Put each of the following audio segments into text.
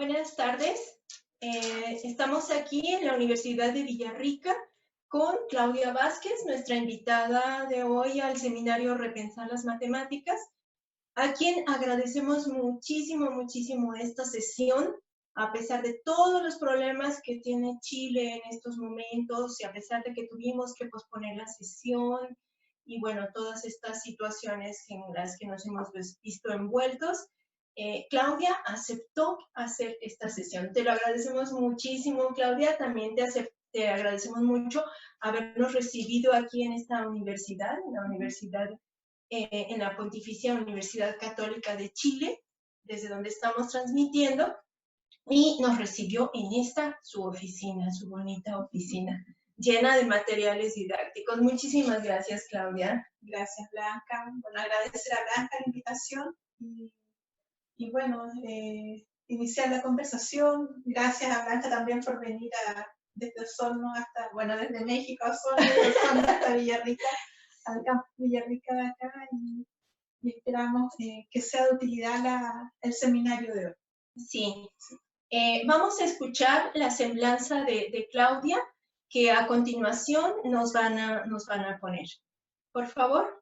buenas tardes. Estamos aquí en la Universidad de Villarrica con Claudia Vázquez, nuestra invitada de hoy al seminario Repensar las Matemáticas, a quien agradecemos muchísimo esta sesión, a pesar de todos los problemas que tiene Chile en estos momentos y a pesar de que tuvimos que posponer la sesión y bueno, todas estas situaciones en las que nos hemos visto envueltos. Claudia aceptó hacer esta sesión. Te lo agradecemos muchísimo, Claudia. También te agradecemos mucho habernos recibido aquí en esta universidad, en la Pontificia Universidad Católica de Chile, desde donde estamos transmitiendo, y nos recibió en esta, su oficina, su bonita oficina, llena de materiales didácticos. Muchísimas gracias, Claudia. Gracias, Blanca. Bueno, agradecer a Blanca la invitación y bueno, iniciar la conversación. Gracias a Blanca también por venir desde Osorno hasta, bueno, desde México a Osorno, de Osorno hasta Villarrica, al campus Villarrica de acá, y esperamos que sea de utilidad el seminario de hoy. Sí. Vamos a escuchar la semblanza de Claudia, que a continuación nos van a poner. Por favor.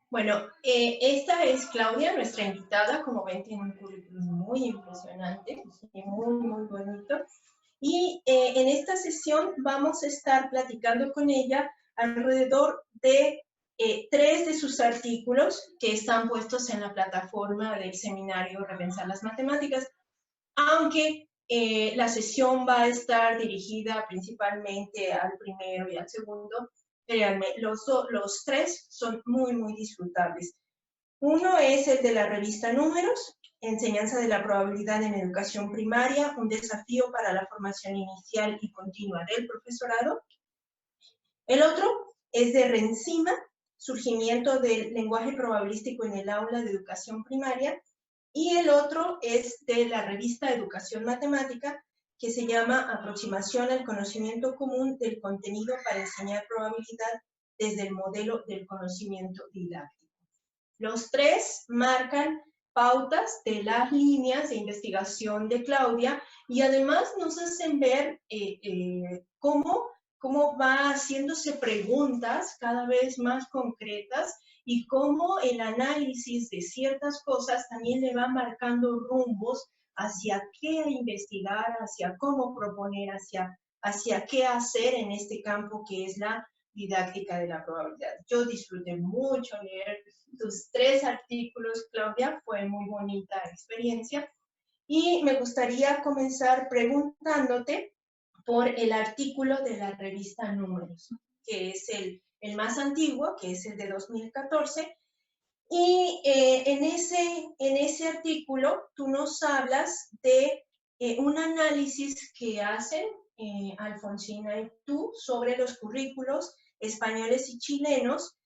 Bueno, esta es Claudia, nuestra invitada. Como ven, tiene un currículum muy impresionante y muy bonito. Y en esta sesión vamos a estar platicando con ella alrededor de 3 de sus artículos que están puestos en la plataforma del seminario Repensar las Matemáticas, aunque la sesión va a estar dirigida principalmente al primero y al segundo. Créanme, los 3 son muy disfrutables. Uno es el de la revista Números, Enseñanza de la Probabilidad en Educación Primaria, un desafío para la formación inicial y continua del profesorado. El otro es de Rencima, Surgimiento del lenguaje probabilístico en el aula de educación primaria. Y el otro es de la revista Educación Matemática, que se llama Aproximación al conocimiento común del contenido para enseñar probabilidad desde el modelo del conocimiento didáctico. Los tres marcan pautas de las líneas de investigación de Claudia y además nos hacen ver cómo va haciéndose preguntas cada vez más concretas y cómo el análisis de ciertas cosas también le va marcando rumbos hacia qué investigar, hacia cómo proponer, hacia qué hacer en este campo que es la didáctica de la probabilidad. Yo disfruté mucho leer tus 3 artículos, Claudia, fue muy bonita experiencia. Y me gustaría comenzar preguntándote por el artículo de la revista Números, que es el más antiguo, que es el de 2014. Y en ese artículo tú nos hablas de un análisis que hacen Alfonsina y tú sobre los currículos españoles y chilenos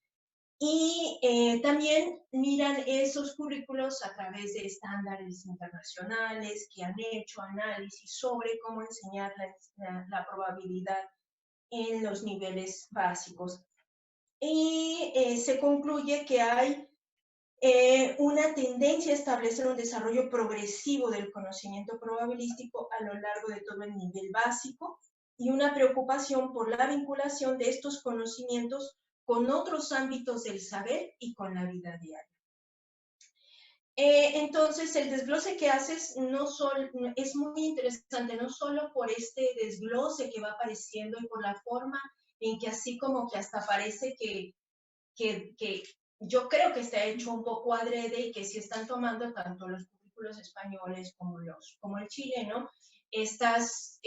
y también miran esos currículos a través de estándares internacionales que han hecho análisis sobre cómo enseñar la probabilidad en los niveles básicos. Y se concluye que hay una tendencia a establecer un desarrollo progresivo del conocimiento probabilístico a lo largo de todo el nivel básico y una preocupación por la vinculación de estos conocimientos con otros ámbitos del saber y con la vida diaria. Entonces, el desglose que haces es muy interesante, no solo por este desglose que va apareciendo y por la forma en que así como que hasta parece que yo creo que está hecho un poco adrede y que sí están tomando tanto los currículos españoles como el chileno, estas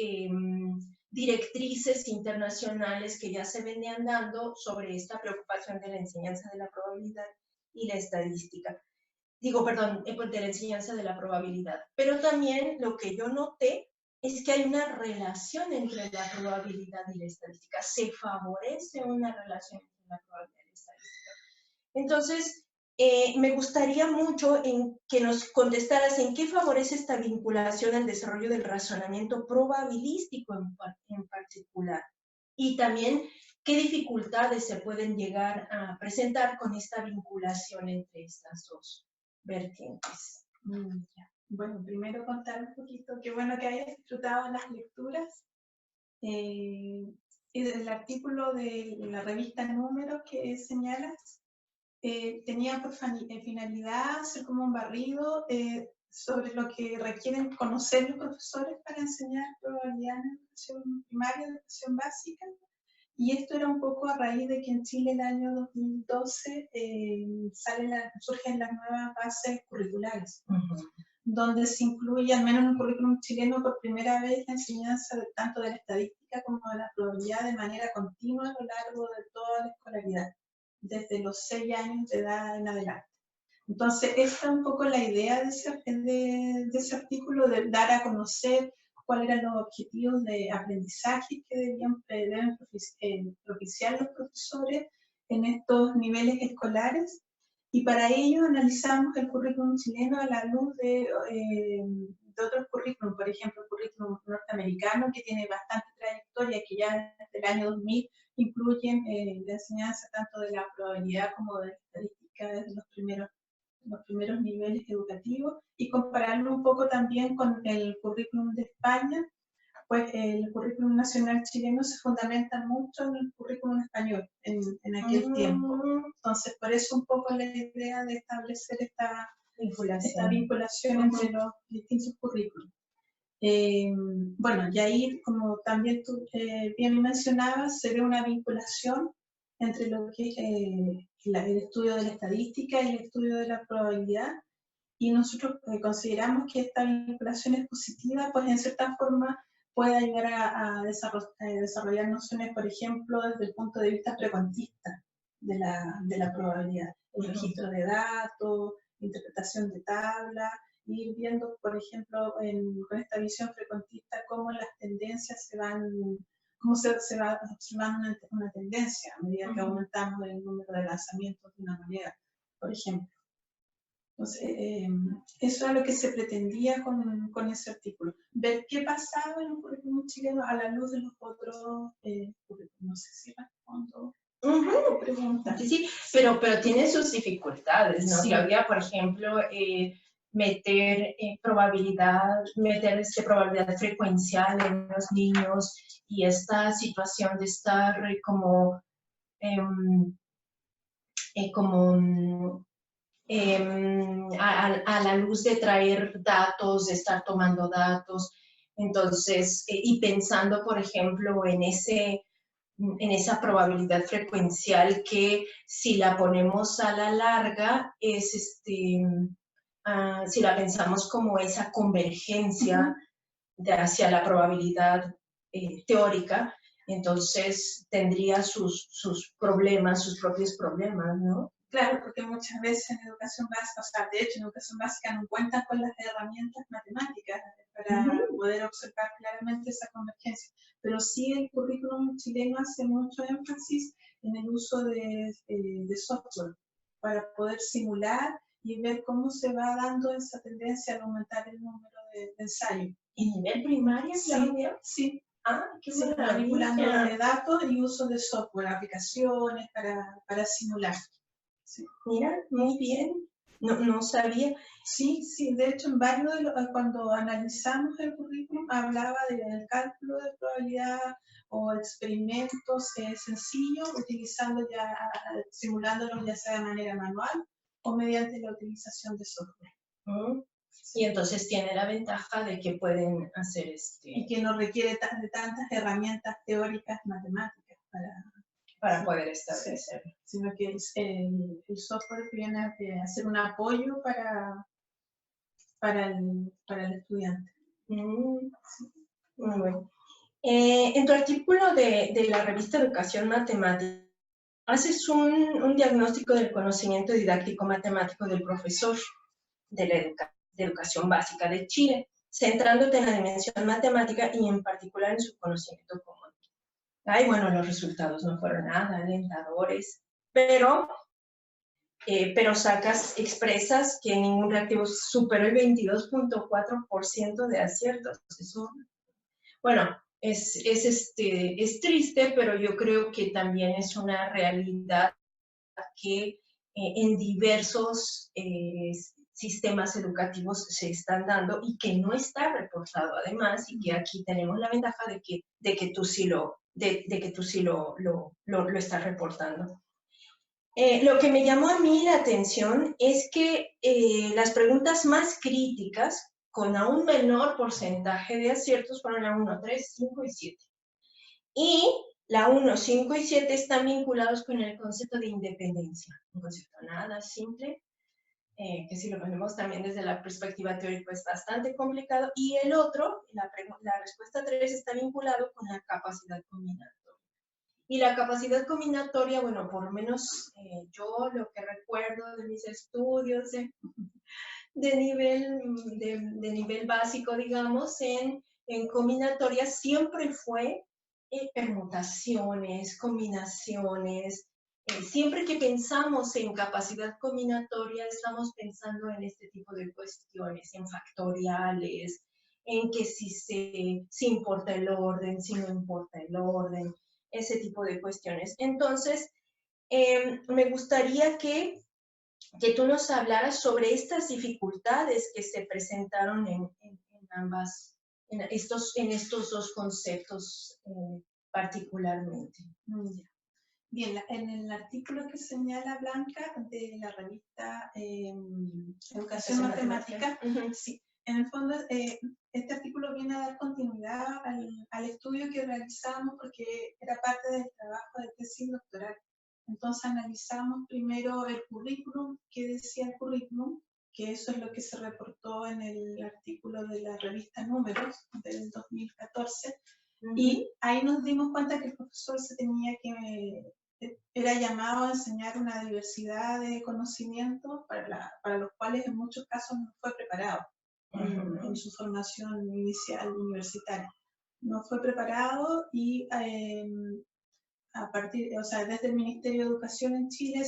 directrices internacionales que ya se venían dando sobre esta preocupación de la enseñanza de la probabilidad y la estadística. Digo, perdón, de la enseñanza de la probabilidad. Pero también lo que yo noté es que hay una relación entre la probabilidad y la estadística. Se favorece una relación entre la probabilidad y la estadística. Entonces, me gustaría mucho que nos contestaras en qué favorece esta vinculación al desarrollo del razonamiento probabilístico en particular. Y también, ¿qué dificultades se pueden llegar a presentar con esta vinculación entre estas dos vertientes? Bueno, primero contar un poquito, qué bueno que hayas disfrutado las lecturas. Y del artículo de la revista Números que señalas, tenía por finalidad hacer como un barrido sobre lo que requieren conocer los profesores para enseñar probabilidad en educación primaria, educación básica. Y esto era un poco a raíz de que en Chile el año 2012 surgen las nuevas bases curriculares, donde se incluye, al menos en el currículum chileno, por primera vez la enseñanza tanto de la estadística como de la probabilidad de manera continua a lo largo de toda la escolaridad, desde los 6 años de edad en adelante. Entonces, esta es un poco la idea de ese artículo, de dar a conocer cuáles eran los objetivos de aprendizaje que deben propiciar los profesores en estos niveles escolares. Y para ello analizamos el currículum chileno a la luz de otros currículums, por ejemplo, el currículum norteamericano, que tiene bastante trayectoria, que ya desde el año 2000 incluyen la enseñanza tanto de la probabilidad como de la estadística desde los primeros niveles educativos, y compararlo un poco también con el currículum de España, pues el currículum nacional chileno se fundamenta mucho en el currículum español en aquel tiempo. Entonces, por eso un poco la idea de establecer esta vinculación entre los distintos currículums. Bueno, y ahí, como también tú bien mencionabas, se ve una vinculación entre lo que es el estudio de la estadística y el estudio de la probabilidad, y nosotros consideramos que esta vinculación es positiva, pues en cierta forma puede ayudar a desarrollar nociones, por ejemplo, desde el punto de vista frecuentista de la probabilidad, el registro de datos, interpretación de tablas, y ir viendo, por ejemplo, con esta visión frecuentista, cómo las tendencias cómo se va observando una tendencia a medida que aumentamos el número de lanzamientos de una moneda, por ejemplo. Entonces, eso es lo que se pretendía con ese artículo. Ver qué pasaba en un currículum chileno a la luz de los otros currículums. No sé si respondo tu pregunta. Sí, pero tiene sus dificultades, ¿no? Sí. Claudia, por ejemplo, meter probabilidad frecuencial en los niños y esta situación de estar como a la luz de traer datos, de estar tomando datos. Entonces, y pensando, por ejemplo, en esa probabilidad frecuencial que si la ponemos a la larga es si la pensamos como esa convergencia hacia la probabilidad teórica, entonces tendría sus problemas, sus propios problemas, ¿no? Claro, porque muchas veces en educación básica, o sea, de hecho en educación básica no cuentan con las herramientas matemáticas para poder observar claramente esa convergencia. Pero sí el currículum chileno hace mucho énfasis en el uso de software para poder simular y ver cómo se va dando esa tendencia al aumentar el número de ensayos. ¿En nivel primaria, Claudia? Sí. Ah, qué sí, manipulando datos y uso de software, aplicaciones para simular. Sí. Mira, muy bien. No sabía. Sí, de hecho, en varios cuando analizamos el currículum, hablaba del cálculo de probabilidad o experimentos sencillos, simulándolos ya sea de manera manual o mediante la utilización de software. Y entonces tiene la ventaja de que pueden hacer Y que no requiere de tantas herramientas teóricas matemáticas para poder establecerlo. Sino que el software viene a hacer un apoyo para el estudiante. Muy bueno. En tu artículo de la revista Educación Matemática, haces un diagnóstico del conocimiento didáctico matemático del profesor de la educación básica de Chile, centrándote en la dimensión matemática y en particular en su conocimiento común. Ay, bueno, los resultados no fueron nada alentadores, pero expresas que ningún reactivo superó el 22.4% de aciertos. Eso, bueno, es triste, pero yo creo que también es una realidad que en diversos sistemas educativos se están dando y que no está reportado además, y que aquí tenemos la ventaja de que tú sí lo estás reportando. Lo que me llamó a mí la atención es que las preguntas más críticas, con aún menor porcentaje de aciertos, fueron la 1, 3, 5 y 7. Y la 1, 5 y 7 están vinculados con el concepto de independencia. Un concepto nada simple, que si lo ponemos también desde la perspectiva teórica es bastante complicado. Y el otro, la respuesta 3, está vinculado con la capacidad combinatoria. Y la capacidad combinatoria, bueno, por lo menos yo lo que recuerdo de mis estudios de nivel básico, digamos, en combinatoria siempre fue permutaciones, combinaciones. Siempre que pensamos en capacidad combinatoria, estamos pensando en este tipo de cuestiones, en factoriales, en que si importa el orden, si no importa el orden, ese tipo de cuestiones. Entonces, me gustaría que tú nos hablaras sobre estas dificultades que se presentaron en estos dos conceptos particularmente. Bien, en el artículo que señala Blanca de la revista Educación Matemática, sí, en el fondo este artículo viene a dar continuidad al estudio que realizamos porque era parte del trabajo de tesis doctoral. Entonces analizamos primero el currículum, qué decía el currículum, que eso es lo que se reportó en el artículo de la revista Números del 2014, y ahí nos dimos cuenta que el profesor era llamado a enseñar una diversidad de conocimientos para los cuales en muchos casos no fue preparado en su formación inicial universitaria. No fue preparado y desde el Ministerio de Educación en Chile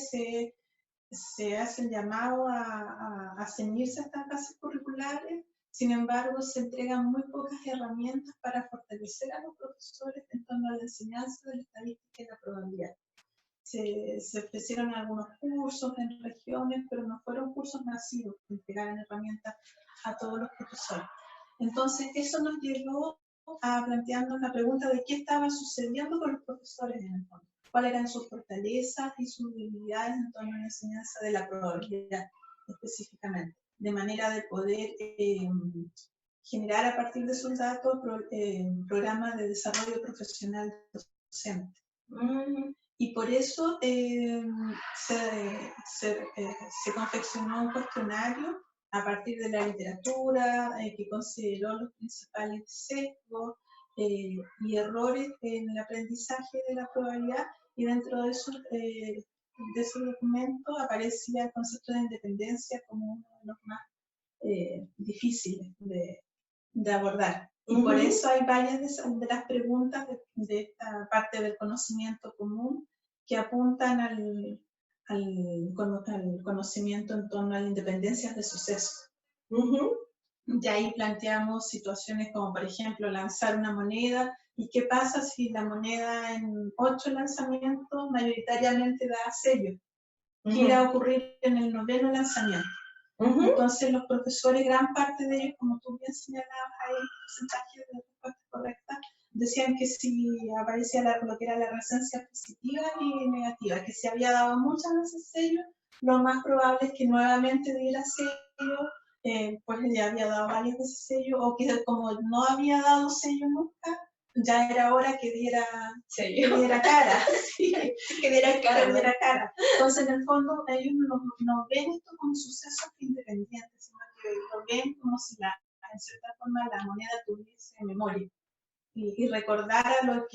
se hace el llamado a ceñirse a estas bases curriculares. Sin embargo, se entregan muy pocas herramientas para fortalecer a los profesores en torno a la enseñanza de la estadística y la probabilidad. Se ofrecieron algunos cursos en regiones, pero no fueron cursos masivos que entregaran herramientas a todos los profesores. Entonces, eso nos llevó a plantearnos la pregunta de qué estaba sucediendo con los profesores en el fondo, cuáles eran sus fortalezas y sus debilidades en torno a la enseñanza de la probabilidad específicamente, de manera de poder generar a partir de esos datos programas de desarrollo profesional docente. Y por eso se confeccionó un cuestionario a partir de la literatura que consideró los principales sesgos y errores en el aprendizaje de la probabilidad, y dentro de ese documento aparecía el concepto de independencia como uno de los más difíciles de abordar. Y por eso hay varias de las preguntas de esta parte del conocimiento común que apuntan al conocimiento en torno a la independencia de sucesos. Y ahí planteamos situaciones como, por ejemplo, lanzar una moneda, y qué pasa si la moneda en 8 lanzamientos mayoritariamente da sello. ¿Qué irá a ocurrir en el 9º lanzamiento? Entonces los profesores, gran parte de ellos, como tú bien señalabas, hay porcentajes de respuestas correctas, decían que si aparecía lo que era la resencia positiva y negativa, que si había dado muchas veces sello, lo más probable es que nuevamente diera sello, pues ya había dado varias veces sello, o que como no había dado sello nunca, ya era hora que diera cara. Sí, que diera cara. Entonces, en el fondo, ellos no ven esto como sucesos independientes, sino que lo ven como si en cierta forma la moneda tuviese memoria y recordara lo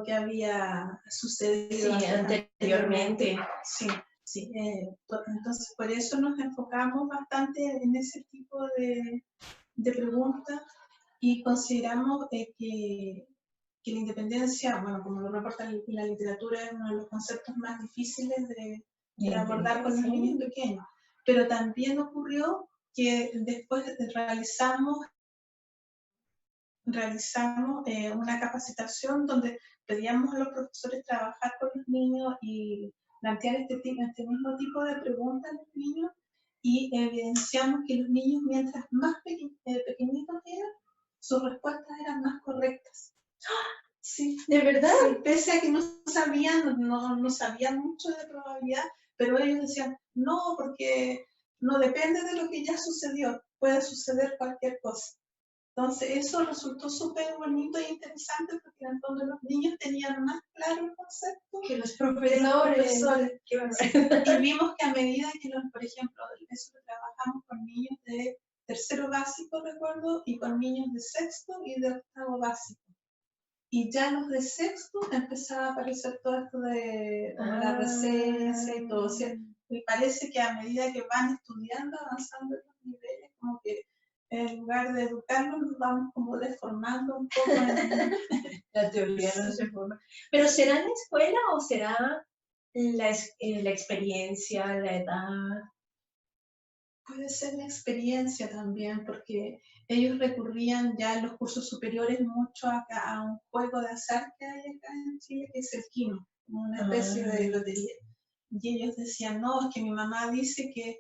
que había sucedido anteriormente. Sí. Entonces, por eso nos enfocamos bastante en ese tipo de preguntas. Y consideramos que la independencia, bueno, como lo reporta la literatura, es uno de los conceptos más difíciles de abordar con los niños pequeños. Pero también ocurrió que después realizamos una capacitación donde pedíamos a los profesores trabajar con los niños y plantear este mismo tipo de preguntas a los niños, y evidenciamos que los niños, mientras más pequeñitos eran, sus respuestas eran más correctas. Sí, ¿de verdad? Sí, pese a que no sabían mucho de probabilidad, pero ellos decían, no, porque no depende de lo que ya sucedió, puede suceder cualquier cosa. Entonces eso resultó súper bonito e interesante, porque en el fondo los niños tenían más claro el concepto que los profesores. Y vimos que a medida que, por ejemplo, eso lo trabajamos con niños de 3º básico, recuerdo, y con niños de 6º y de 8º básico. Y ya los de 6º empezaba a aparecer todo esto de la reseña y todo. O sea, me parece que a medida que van estudiando, avanzando en los niveles, como que en lugar de educarnos, nos vamos como deformando un poco. La teoría no se forma. ¿Pero será en la escuela o será la experiencia, la edad? Puede ser la experiencia también, porque ellos recurrían ya en los cursos superiores mucho a un juego de azar que hay acá en Chile, que es el Kino, como una especie de lotería. Y ellos decían, no, es que mi mamá dice que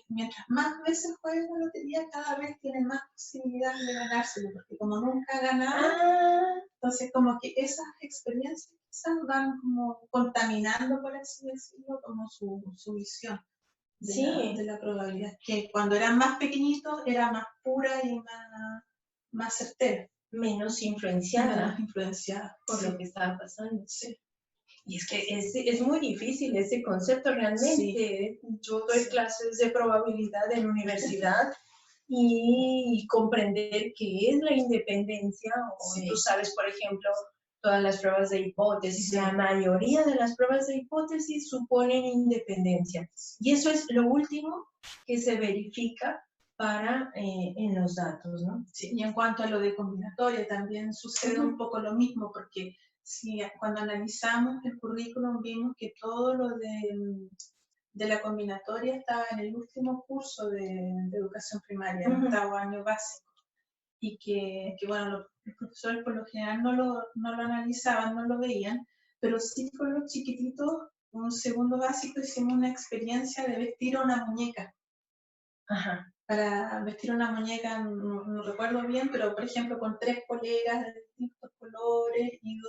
mientras más veces juegue la lotería, cada vez tiene más posibilidades de ganárselo, porque como nunca ha ganado, entonces como que esas experiencias quizás van como contaminando, por así decirlo, como su visión de la probabilidad, que cuando eran más pequeñitos era más pura y más certera. Menos influenciada por sí. lo que estaba pasando. Sí. Y es que es muy difícil ese concepto realmente. Sí. Yo doy clases de probabilidad en la universidad y comprender qué es la independencia, o tú sabes, por ejemplo, todas las pruebas de hipótesis, la mayoría de las pruebas de hipótesis suponen independencia. Y eso es lo último que se verifica en los datos, ¿no? Sí, y en cuanto a lo de combinatoria, también sucede un poco lo mismo, porque cuando analizamos el currículum vimos que todo lo de de la combinatoria estaba en el último curso de educación primaria, Ujú. octavo año básico, y que bueno, los profesores por lo general no lo analizaban, no lo veían, pero sí con los chiquititos, un segundo básico, hicimos una experiencia de vestir a una muñeca. Ajá. Para vestir una muñeca, no recuerdo bien, pero por ejemplo con 3 poleras de distintos colores y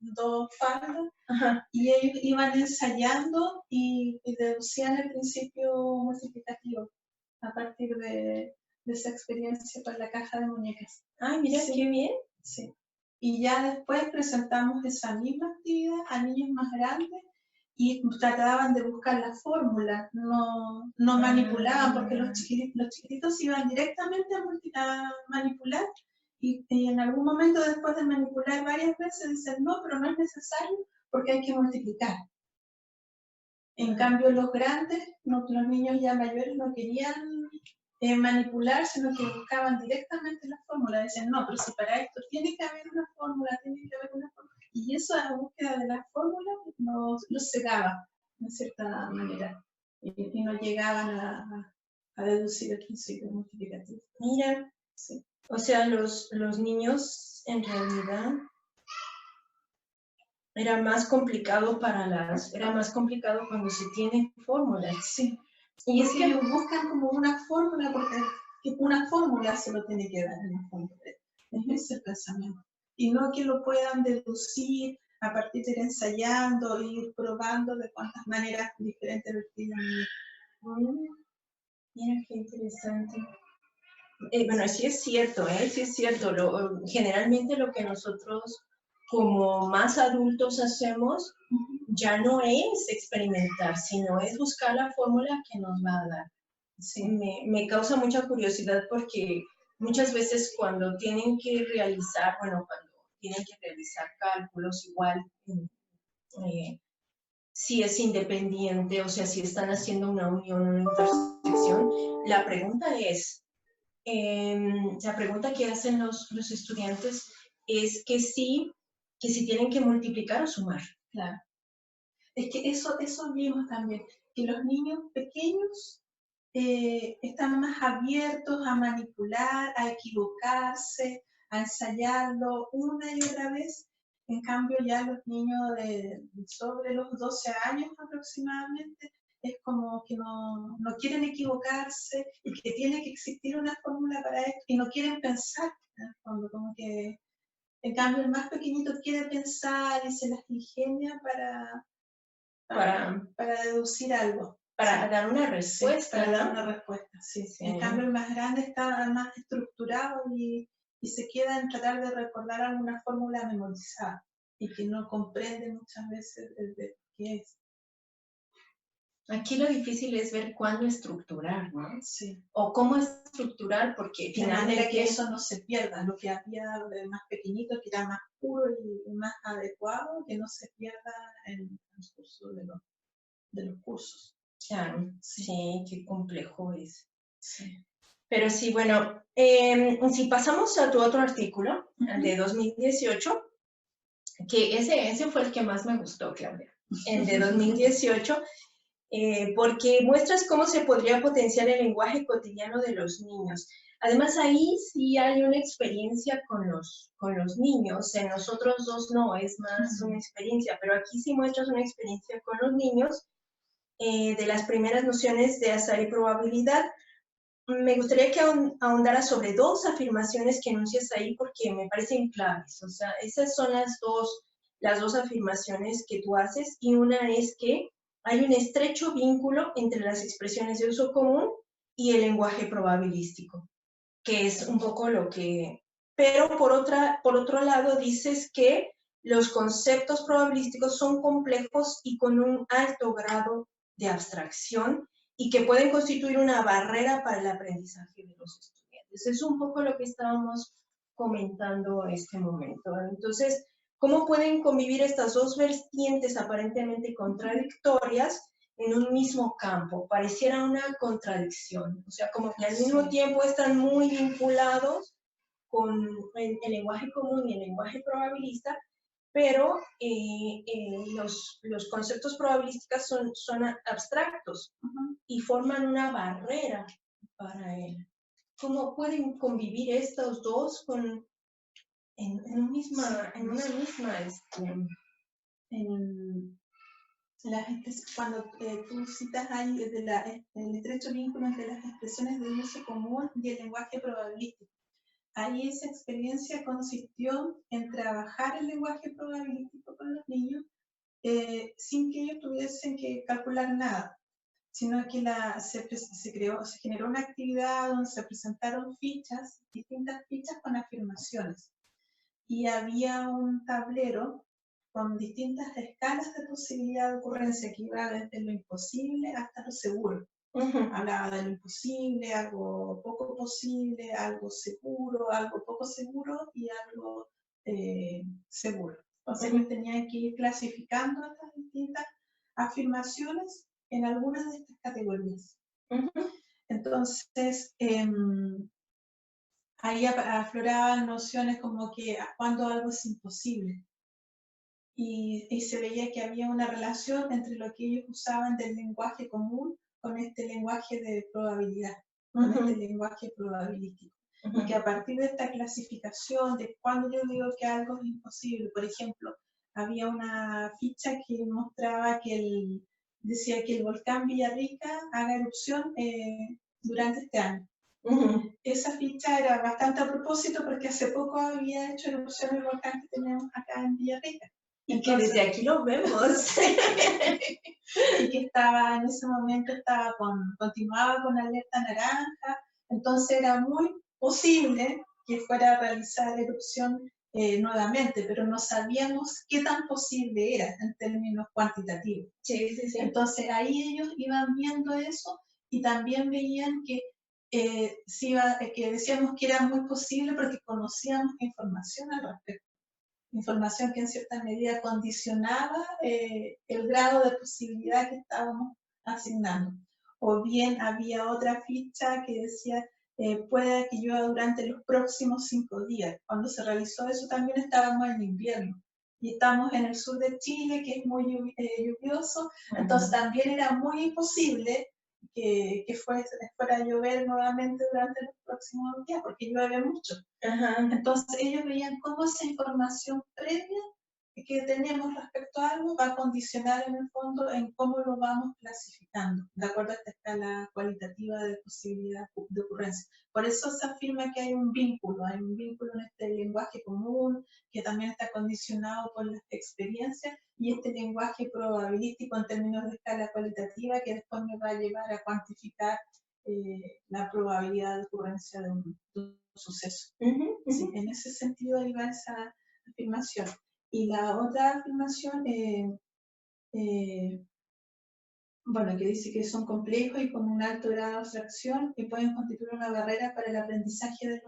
dos faldas, Ajá. y ellos iban ensayando y deducían el principio multiplicativo a partir de esa experiencia con la caja de muñecas. Ay, mira, Sí. qué bien. Sí. Y ya después presentamos esa misma actividad a niños más grandes y trataban de buscar la fórmula, no manipulaban, porque los chiquititos iban directamente a manipular y en algún momento después de manipular varias veces dicen, no, pero no es necesario porque hay que multiplicar. En cambio, los grandes, los niños ya mayores no querían manipular, sino que buscaban directamente la fórmula. Decían, no, pero si para esto tiene que haber una fórmula, tiene que haber una fórmula. Y eso, a la búsqueda de la fórmula, los cegaba, de cierta manera. Y no llegaban a deducir el principio multiplicativo. Mira, Sí. o sea, los niños en realidad era más complicado era más complicado cuando se tienen fórmulas. Sí. Y es porque que ellos buscan como una fórmula, porque una fórmula se lo tiene que dar en el fondo. Es el pensamiento. Y no que lo puedan deducir a partir de ir ensayando, ir probando de cuántas maneras diferentes vestir. Mira qué interesante. Bueno, sí es cierto, sí es cierto. Generalmente lo que nosotros como más adultos hacemos ya no es experimentar, sino es buscar la fórmula que nos va a dar. Sí, me causa mucha curiosidad porque muchas veces cuando tienen que realizar cálculos igual, si es independiente, o sea, si están haciendo una unión, una intersección, la pregunta que hacen los estudiantes es que si tienen que multiplicar o sumar. Claro. Es que eso vimos también, que los niños pequeños están más abiertos a manipular, a equivocarse, a ensayarlo una y otra vez. En cambio, ya los niños sobre los 12 años aproximadamente, es como que no quieren equivocarse y que tiene que existir una fórmula para esto y no quieren pensar, en el fondo, como que en cambio el más pequeñito quiere pensar y se las ingenia para deducir algo. Para dar una respuesta. Sí, para dar una respuesta, sí. En cambio, el más grande está más estructurado y se queda en tratar de recordar alguna fórmula memorizada y que no comprende muchas veces de qué es. Aquí lo difícil es ver cuándo estructurar, ¿no? Sí. O cómo estructurar, porque de manera que eso no se pierda, lo que había de más pequeñito, que era más puro y más adecuado, que no se pierda en el transcurso de los cursos. Claro, sí, qué complejo es. Sí. Pero sí, bueno, si pasamos a tu otro artículo, el de 2018, que ese fue el que más me gustó, Claudia, el de 2018, porque muestras cómo se podría potenciar el lenguaje cotidiano de los niños. Además, ahí sí hay una experiencia con los niños, en nosotros dos no, es más una experiencia, pero aquí sí muestras una experiencia con los niños, de las primeras nociones de azar y probabilidad. Me gustaría que ahondaras sobre dos afirmaciones que enuncias ahí porque me parecen claves. O sea, esas son las dos afirmaciones que tú haces, y una es que hay un estrecho vínculo entre las expresiones de uso común y el lenguaje probabilístico, que es un poco lo que... Pero por otro lado dices que los conceptos probabilísticos son complejos y con un alto grado de abstracción y que pueden constituir una barrera para el aprendizaje de los estudiantes. Es un poco lo que estábamos comentando en este momento. Entonces, ¿cómo pueden convivir estas dos vertientes aparentemente contradictorias en un mismo campo? Pareciera una contradicción, o sea, como que al mismo tiempo están muy vinculados con el lenguaje común y el lenguaje probabilista, pero los conceptos probabilísticos son abstractos y forman una barrera para él. ¿Cómo pueden convivir estos dos en una misma cuando tú citas ahí el estrecho vínculo entre las expresiones de uso común y el lenguaje probabilístico? Ahí esa experiencia consistió en trabajar el lenguaje probabilístico con los niños sin que ellos tuviesen que calcular nada, sino que se generó una actividad donde se presentaron distintas fichas con afirmaciones. Y había un tablero con distintas escalas de posibilidad de ocurrencia que iba desde lo imposible hasta lo seguro. Hablaba de lo imposible, algo poco posible, algo seguro, algo poco seguro y algo seguro. Entonces ellos tenían que ir clasificando estas distintas afirmaciones en algunas de estas categorías. Entonces, ahí afloraban nociones como que cuando algo es imposible. Y se veía que había una relación entre lo que ellos usaban del lenguaje común con este lenguaje de probabilidad, con este lenguaje probabilístico. Y que a partir de esta clasificación de cuando yo digo que algo es imposible, por ejemplo, había una ficha que mostraba que decía que el volcán Villarrica haga erupción durante este año. Esa ficha era bastante a propósito porque hace poco había hecho erupción el volcán que tenemos acá en Villarrica. Y que desde aquí lo vemos. Y que estaba en ese momento continuaba con alerta naranja, entonces era muy posible que fuera a realizar erupción nuevamente, pero no sabíamos qué tan posible era en términos cuantitativos. Sí. Entonces ahí ellos iban viendo eso y también veían que que decíamos que era muy posible porque conocíamos información al respecto. Información que en cierta medida condicionaba el grado de posibilidad que estábamos asignando. O bien había otra ficha que decía, puede que llueva durante los próximos 5 días. Cuando se realizó eso también estábamos en invierno. Y estamos en el sur de Chile, que es muy lluvioso, entonces también era muy imposible que fuera a llover nuevamente durante los próximos días, porque llueve mucho. Entonces ellos veían cómo esa información previa que tenemos respecto a algo va a condicionar en el fondo en cómo lo vamos clasificando, de acuerdo a esta escala cualitativa de posibilidad de ocurrencia. Por eso se afirma que hay un vínculo en este lenguaje común, que también está condicionado por las experiencias, y este lenguaje probabilístico en términos de escala cualitativa que después me va a llevar a cuantificar la probabilidad de ocurrencia de un suceso. Sí, en ese sentido iba esa afirmación. Y la otra afirmación, bueno, que dice que son complejos y con un alto grado de abstracción y pueden constituir una barrera para el aprendizaje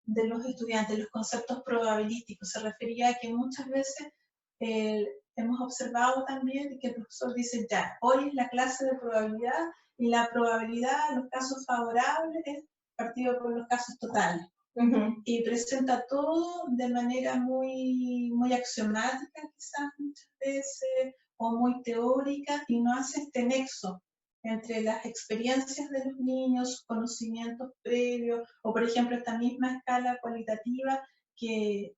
de los estudiantes. Los conceptos probabilísticos se refería a que muchas veces hemos observado también que el profesor dice, ya, hoy es la clase de probabilidad y la probabilidad, los casos favorables, es partido por los casos totales. Y presenta todo de manera muy axiomática, quizás muchas veces, o muy teórica, y no hace este nexo entre las experiencias de los niños, conocimientos previos, o por ejemplo esta misma escala cualitativa, que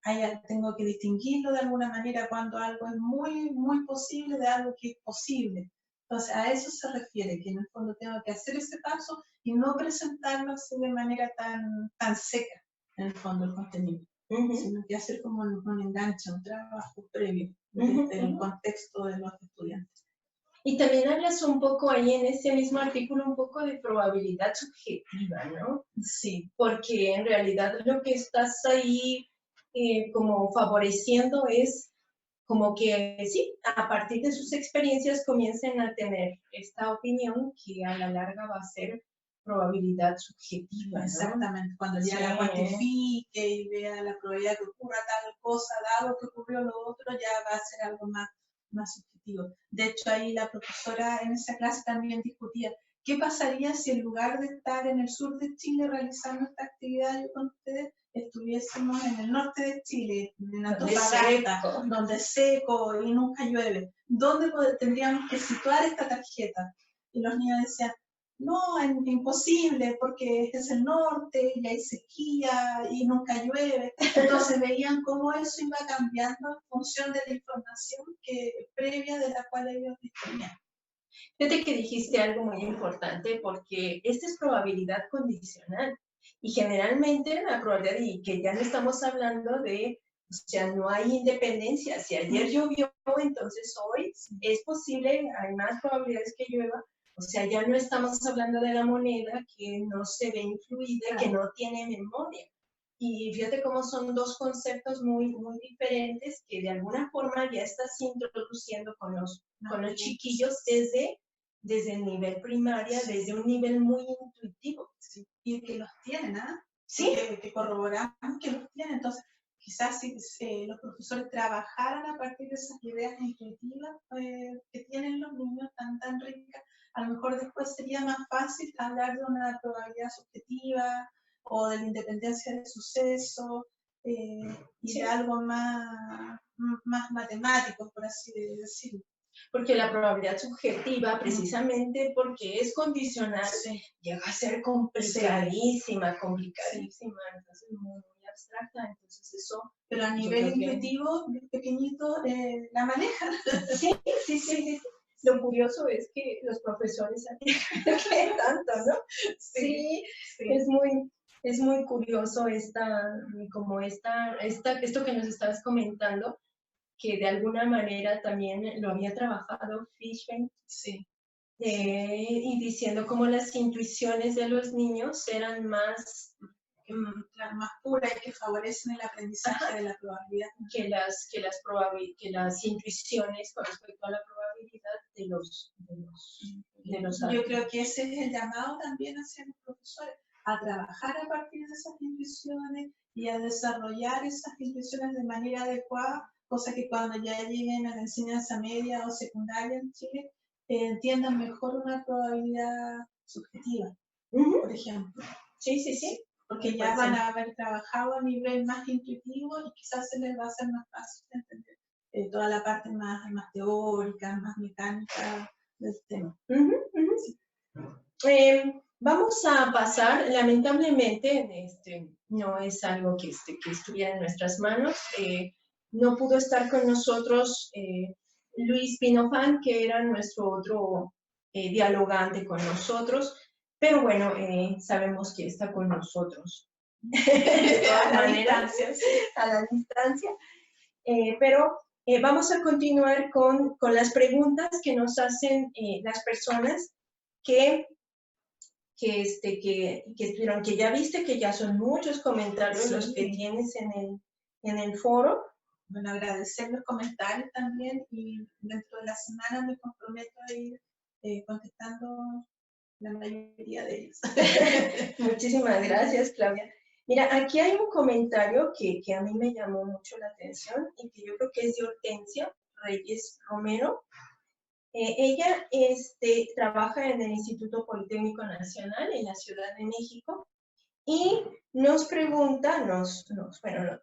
tengo que distinguirlo de alguna manera cuando algo es muy posible de algo que es posible. Entonces a eso se refiere, que en el fondo tengo que hacer ese paso y no presentarlo así de manera tan seca, en el fondo, el contenido, sino que hacer como un enganche, un trabajo previo desde el contexto de los estudiantes. Y también hablas un poco ahí en ese mismo artículo, un poco de probabilidad subjetiva, ¿no? Sí. Porque en realidad lo que estás ahí como favoreciendo es como que sí, a partir de sus experiencias comiencen a tener esta opinión que a la larga va a ser probabilidad subjetiva, ¿no? Exactamente, cuando ya la cuantifique y vea la probabilidad que ocurra tal cosa, dado que ocurrió lo otro, ya va a ser algo más subjetivo. De hecho, ahí la profesora en esa clase también discutía ¿qué pasaría si en lugar de estar en el sur de Chile realizando esta actividad yo con ustedes, estuviésemos en el norte de Chile, en Antofagasta, donde es seco y nunca llueve? ¿Dónde tendríamos que situar esta tarjeta? Y los niños decían, no, es imposible, porque es el norte y hay sequía y nunca llueve. Entonces veían cómo eso iba cambiando en función de la información previa de la cual ellos disponían. Fíjate que dijiste algo muy importante, porque esta es probabilidad condicional. Y generalmente la probabilidad, y que ya no estamos hablando de, o sea, no hay independencia. Si ayer llovió, entonces hoy es posible, hay más probabilidades que llueva. O sea, ya no estamos hablando de la moneda que no se ve influida, que no tiene memoria. Y fíjate cómo son dos conceptos muy, muy diferentes que de alguna forma ya estás introduciendo con los chiquillos desde el nivel primaria, desde un nivel muy intuitivo. Sí. Y que los tienen, ¿ah? Sí. Que corroboramos que los tienen. Entonces, quizás si los profesores trabajaran a partir de esas ideas intuitivas que tienen los niños tan ricas, a lo mejor después sería más fácil hablar de una probabilidad subjetiva o de la independencia del suceso y de algo más matemático, por así decirlo. Porque la probabilidad subjetiva, precisamente porque es condicional, llega a ser complicadísima, entonces muy abstracta, entonces eso... Pero a nivel intuitivo, los pequeñitos la manejan. Sí. Lo curioso es que los profesores que tanto, ¿no? Sí. Es muy curioso esto que nos estabas comentando, que de alguna manera también lo había trabajado Fishbein. Sí. Y diciendo cómo las intuiciones de los niños eran más puras y que favorecen el aprendizaje de la probabilidad. Que las intuiciones con respecto a la probabilidad de los Yo creo que ese es el llamado también hacia los profesores, a trabajar a partir de esas intuiciones y a desarrollar esas intuiciones de manera adecuada, cosa que cuando ya lleguen a la enseñanza media o secundaria en Chile, entiendan mejor una probabilidad subjetiva, por ejemplo. Sí. Porque ya van a haber trabajado a nivel más intuitivo y quizás se les va a hacer más fácil entender toda la parte más teórica, más mecánica del tema. Vamos a pasar, lamentablemente, no es algo que estuviera en nuestras manos. No pudo estar con nosotros Luis Pinofán, que era nuestro otro dialogante con nosotros, pero bueno, sabemos que está con nosotros. De todas maneras, a la distancia. Pero vamos a continuar con las preguntas que nos hacen las personas que estuvieron, que ya viste que ya son muchos comentarios los que tienes en el foro. Bueno, agradecer los comentarios también y dentro de la semana me comprometo a ir contestando la mayoría de ellos. Muchísimas gracias, Claudia. Mira, aquí hay un comentario que a mí me llamó mucho la atención y que yo creo que es de Hortensia Reyes Romero. Ella trabaja en el Instituto Politécnico Nacional en la Ciudad de México y nos pregunta,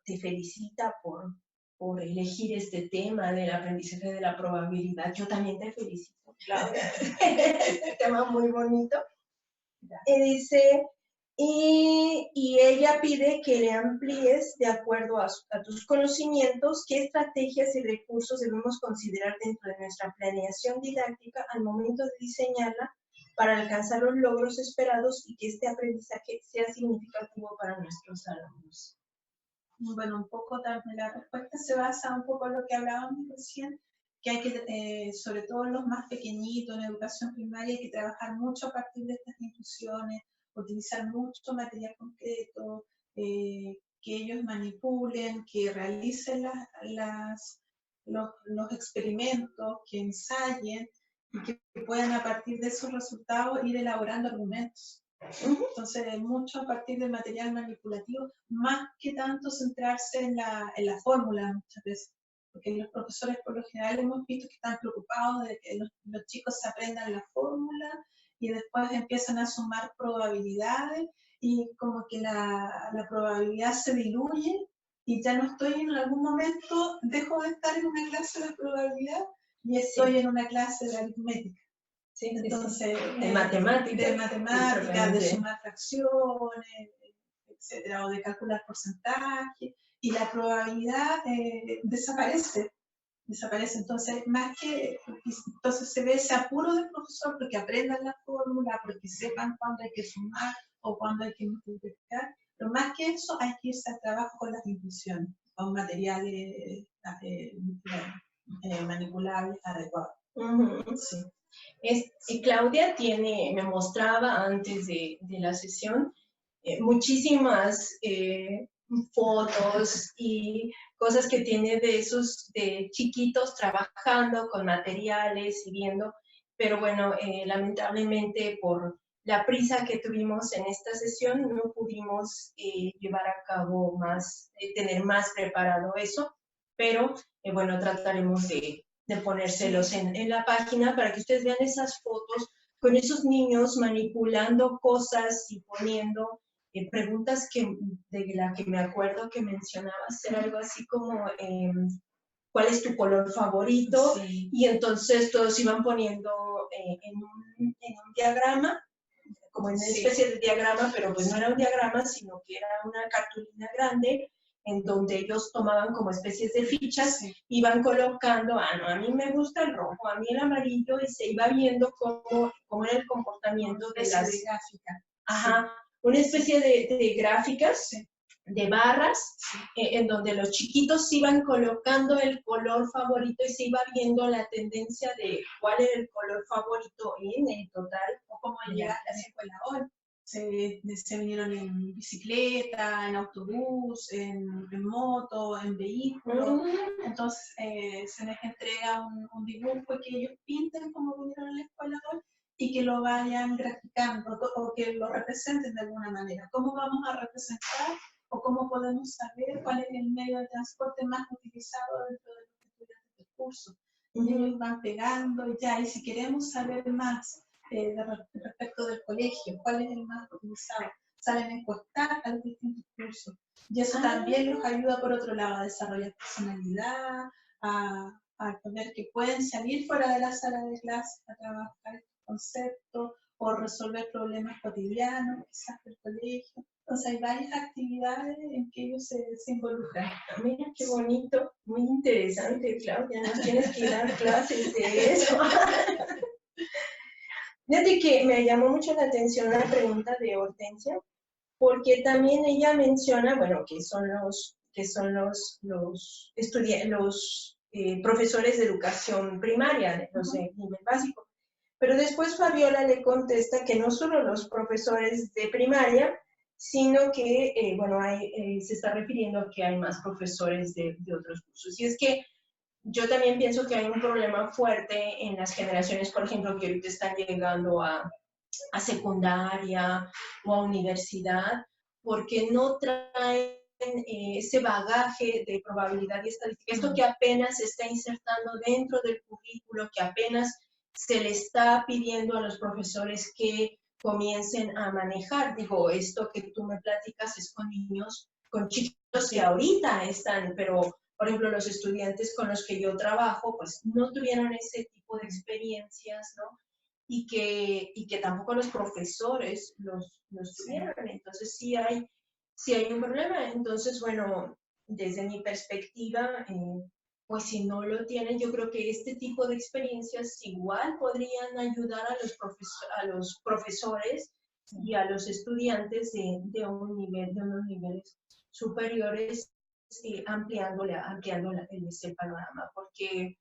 te felicita por elegir este tema del aprendizaje de la probabilidad. Yo también te felicito, Claudia. Es un tema muy bonito. Dice, y ella pide que le amplíes, de acuerdo a tus conocimientos, qué estrategias y recursos debemos considerar dentro de nuestra planeación didáctica al momento de diseñarla para alcanzar los logros esperados y que este aprendizaje sea significativo para nuestros alumnos. Bueno, un poco también la respuesta se basa un poco en lo que hablábamos recién, que hay que, sobre todo los más pequeñitos en educación primaria, hay que trabajar mucho a partir de estas intuiciones, utilizar mucho material concreto, que ellos manipulen, que realicen los experimentos, que ensayen y que puedan a partir de esos resultados ir elaborando argumentos. Entonces, mucho a partir del material manipulativo, más que tanto centrarse en la fórmula muchas veces, porque los profesores por lo general hemos visto que están preocupados de que los chicos se aprendan la fórmula y después empiezan a sumar probabilidades y como que la probabilidad se diluye y ya no estoy en algún momento, dejo de estar en una clase de probabilidad y estoy en una clase de aritmética. Sí, Entonces, de matemáticas. de matemáticas, de sumar fracciones, etcétera, o de calcular porcentaje, y la probabilidad desaparece. Entonces, entonces se ve ese apuro del profesor porque aprendan la fórmula, porque sepan cuándo hay que sumar o cuándo hay que multiplicar, pero más que eso hay que irse al trabajo con las intuiciones, con materiales manipulables adecuados. Sí. Claudia me mostraba antes de la sesión muchísimas fotos y cosas que tiene de chiquitos trabajando con materiales y viendo, pero bueno, lamentablemente por la prisa que tuvimos en esta sesión no pudimos llevar a cabo tener más preparado eso, pero bueno, trataremos de ponérselos en la página para que ustedes vean esas fotos con esos niños manipulando cosas y poniendo preguntas de la que me acuerdo que mencionabas, era algo así como ¿cuál es tu color favorito? Sí. Y entonces todos iban poniendo en un diagrama, como en una especie de diagrama, pero pues no era un diagrama, sino que era una cartulina grande, en donde ellos tomaban como especies de fichas, iban colocando, no, a mí me gusta el rojo, a mí el amarillo, y se iba viendo cómo era el comportamiento de las gráficas. Ajá, una especie de gráficas, de barras, en donde los chiquitos iban colocando el color favorito y se iba viendo la tendencia de cuál era el color favorito en el total, o cómo llegar a la escuela hoy. Se vinieron en bicicleta, en autobús, en moto, en vehículo. Entonces se les entrega un dibujo que ellos pinten como vinieron a la escuela hoy y que lo vayan graficando o que lo representen de alguna manera. ¿Cómo vamos a representar o cómo podemos saber cuál es el medio de transporte más utilizado dentro de los estudiantes del curso? Y ellos van pegando y si queremos saber más respecto del colegio, cuál es el más utilizado, salen a encuestar a los distintos cursos. Y eso también los ayuda, por otro lado, a desarrollar personalidad, a ver que pueden salir fuera de la sala de clase a trabajar estos conceptos o resolver problemas cotidianos, quizás del colegio. Entonces hay varias actividades en que ellos se involucran. Mira qué bonito, muy interesante, Claudia, nos tienes que dar clases de eso. Desde que me llamó mucho la atención la pregunta de Hortensia, porque también ella menciona, bueno, que son los profesores de educación primaria, los de nivel básico. Pero después Fabiola le contesta que no solo los profesores de primaria, sino que, se está refiriendo a que hay más profesores de otros cursos. Y es que yo también pienso que hay un problema fuerte en las generaciones, por ejemplo, que ahorita están llegando a secundaria o a universidad, porque no traen ese bagaje de probabilidad y estadística, esto que apenas se está insertando dentro del currículo, que apenas se le está pidiendo a los profesores que comiencen a manejar. Digo, esto que tú me platicas es con niños, con chicos que ahorita están, pero por ejemplo, los estudiantes con los que yo trabajo, pues no tuvieron ese tipo de experiencias, ¿no? Y que tampoco los profesores los tuvieron. Entonces sí hay un problema. Entonces, bueno, desde mi perspectiva, pues si no lo tienen, yo creo que este tipo de experiencias igual podrían ayudar a los profesores y a los estudiantes de unos niveles superiores, ampliando ese panorama, porque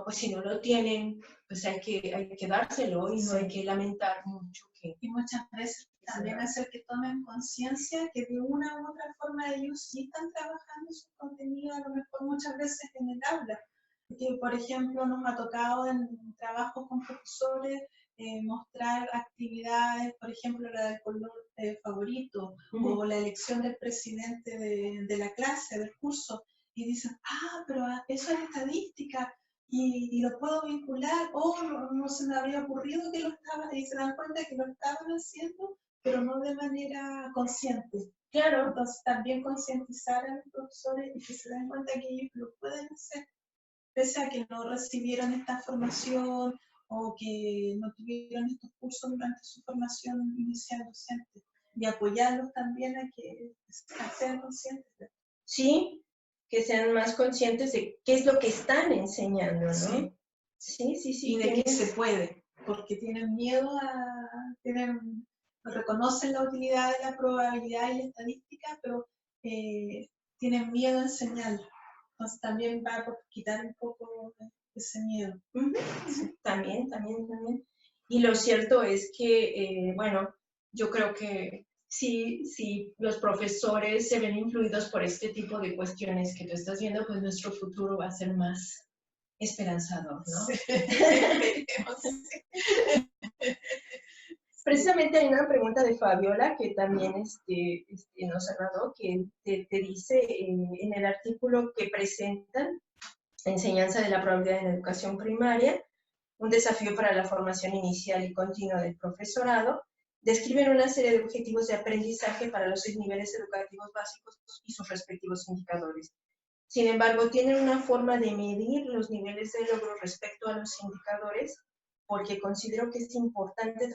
pues si no lo tienen, pues hay que dárselo y no hay que lamentar mucho que... Y muchas veces también hacer que tomen conciencia que de una u otra forma ellos sí están trabajando su contenido, a lo mejor muchas veces en el aula. Que, por ejemplo, nos ha tocado en trabajos con profesores mostrar actividades, por ejemplo, la del color favorito o la elección del presidente de la clase, del curso, y dicen, pero eso es estadística, y lo puedo vincular, o no se me había ocurrido que lo estaba, y se dan cuenta que lo estaban haciendo, pero no de manera consciente. Claro. Entonces también concientizar a los profesores y que se den cuenta que ellos lo pueden hacer, pese a que no recibieron esta formación o que no tuvieron estos cursos durante su formación inicial docente, y apoyarlos también a que sean conscientes de esto. Sí, que sean más conscientes de qué es lo que están enseñando, ¿no? Sí. Sí, sí, sí. Y de que se puede, porque tienen miedo reconocen la utilidad de la probabilidad y la estadística, pero tienen miedo a enseñarlo. Entonces también va a quitar un poco ese miedo. Sí. También. Y lo cierto es que, bueno, yo creo que si los profesores se ven influidos por este tipo de cuestiones que tú estás viendo, pues nuestro futuro va a ser más esperanzador, ¿no? Sí. Precisamente hay una pregunta de Fabiola que también nos agradó, que te dice en el artículo que presentan, Enseñanza de la probabilidad en educación primaria, un desafío para la formación inicial y continua del profesorado, describen una serie de objetivos de aprendizaje para los 6 niveles educativos básicos y sus respectivos indicadores. Sin embargo, tienen una forma de medir los niveles de logro respecto a los indicadores, porque considero que es importante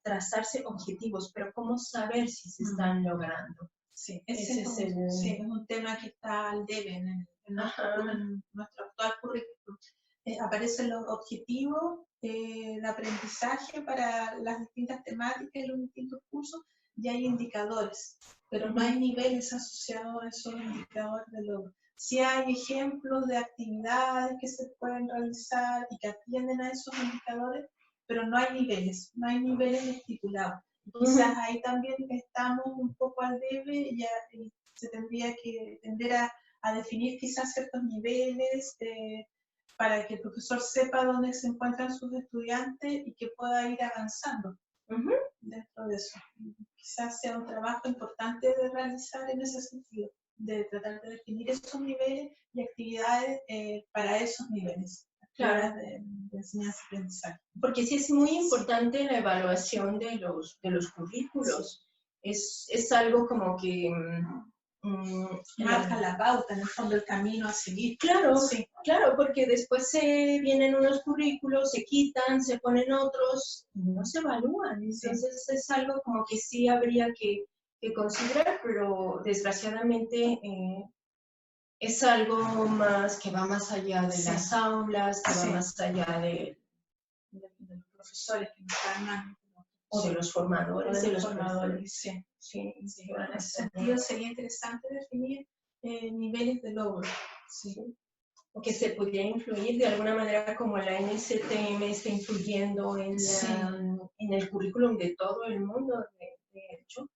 trazarse objetivos, pero ¿cómo saber si se están logrando? Sí, ese es un tema que está al debe en nuestro actual currículum. Aparecen los objetivos de aprendizaje para las distintas temáticas y los distintos cursos, y hay indicadores, pero no hay niveles asociados a esos indicadores de logro. Sí hay ejemplos de actividades que se pueden realizar y que atienden a esos indicadores, pero no hay niveles estipulados. Quizás ahí también estamos un poco al debe, y se tendría que tender a definir quizás ciertos niveles para que el profesor sepa dónde se encuentran sus estudiantes y que pueda ir avanzando dentro de eso. Quizás sea un trabajo importante de realizar en ese sentido, de tratar de definir esos niveles y actividades para esos niveles. Claro. De enseñanza-aprendizaje. Porque sí es muy importante la evaluación de los currículos. Es algo como que marca la pauta, en el fondo, el camino a seguir. Claro, sí. Claro, porque después vienen unos currículos, se quitan, se ponen otros y no se evalúan. Entonces es algo como que sí habría que considerar, pero desgraciadamente es algo más que va más allá de las aulas, que va más allá de los profesores que nos dan, o de los formadores. Sí. En ese sentido sería interesante definir niveles de logro. O que se pudiera influir de alguna manera, como la NSTM está influyendo en el currículum de todo el mundo, de hecho,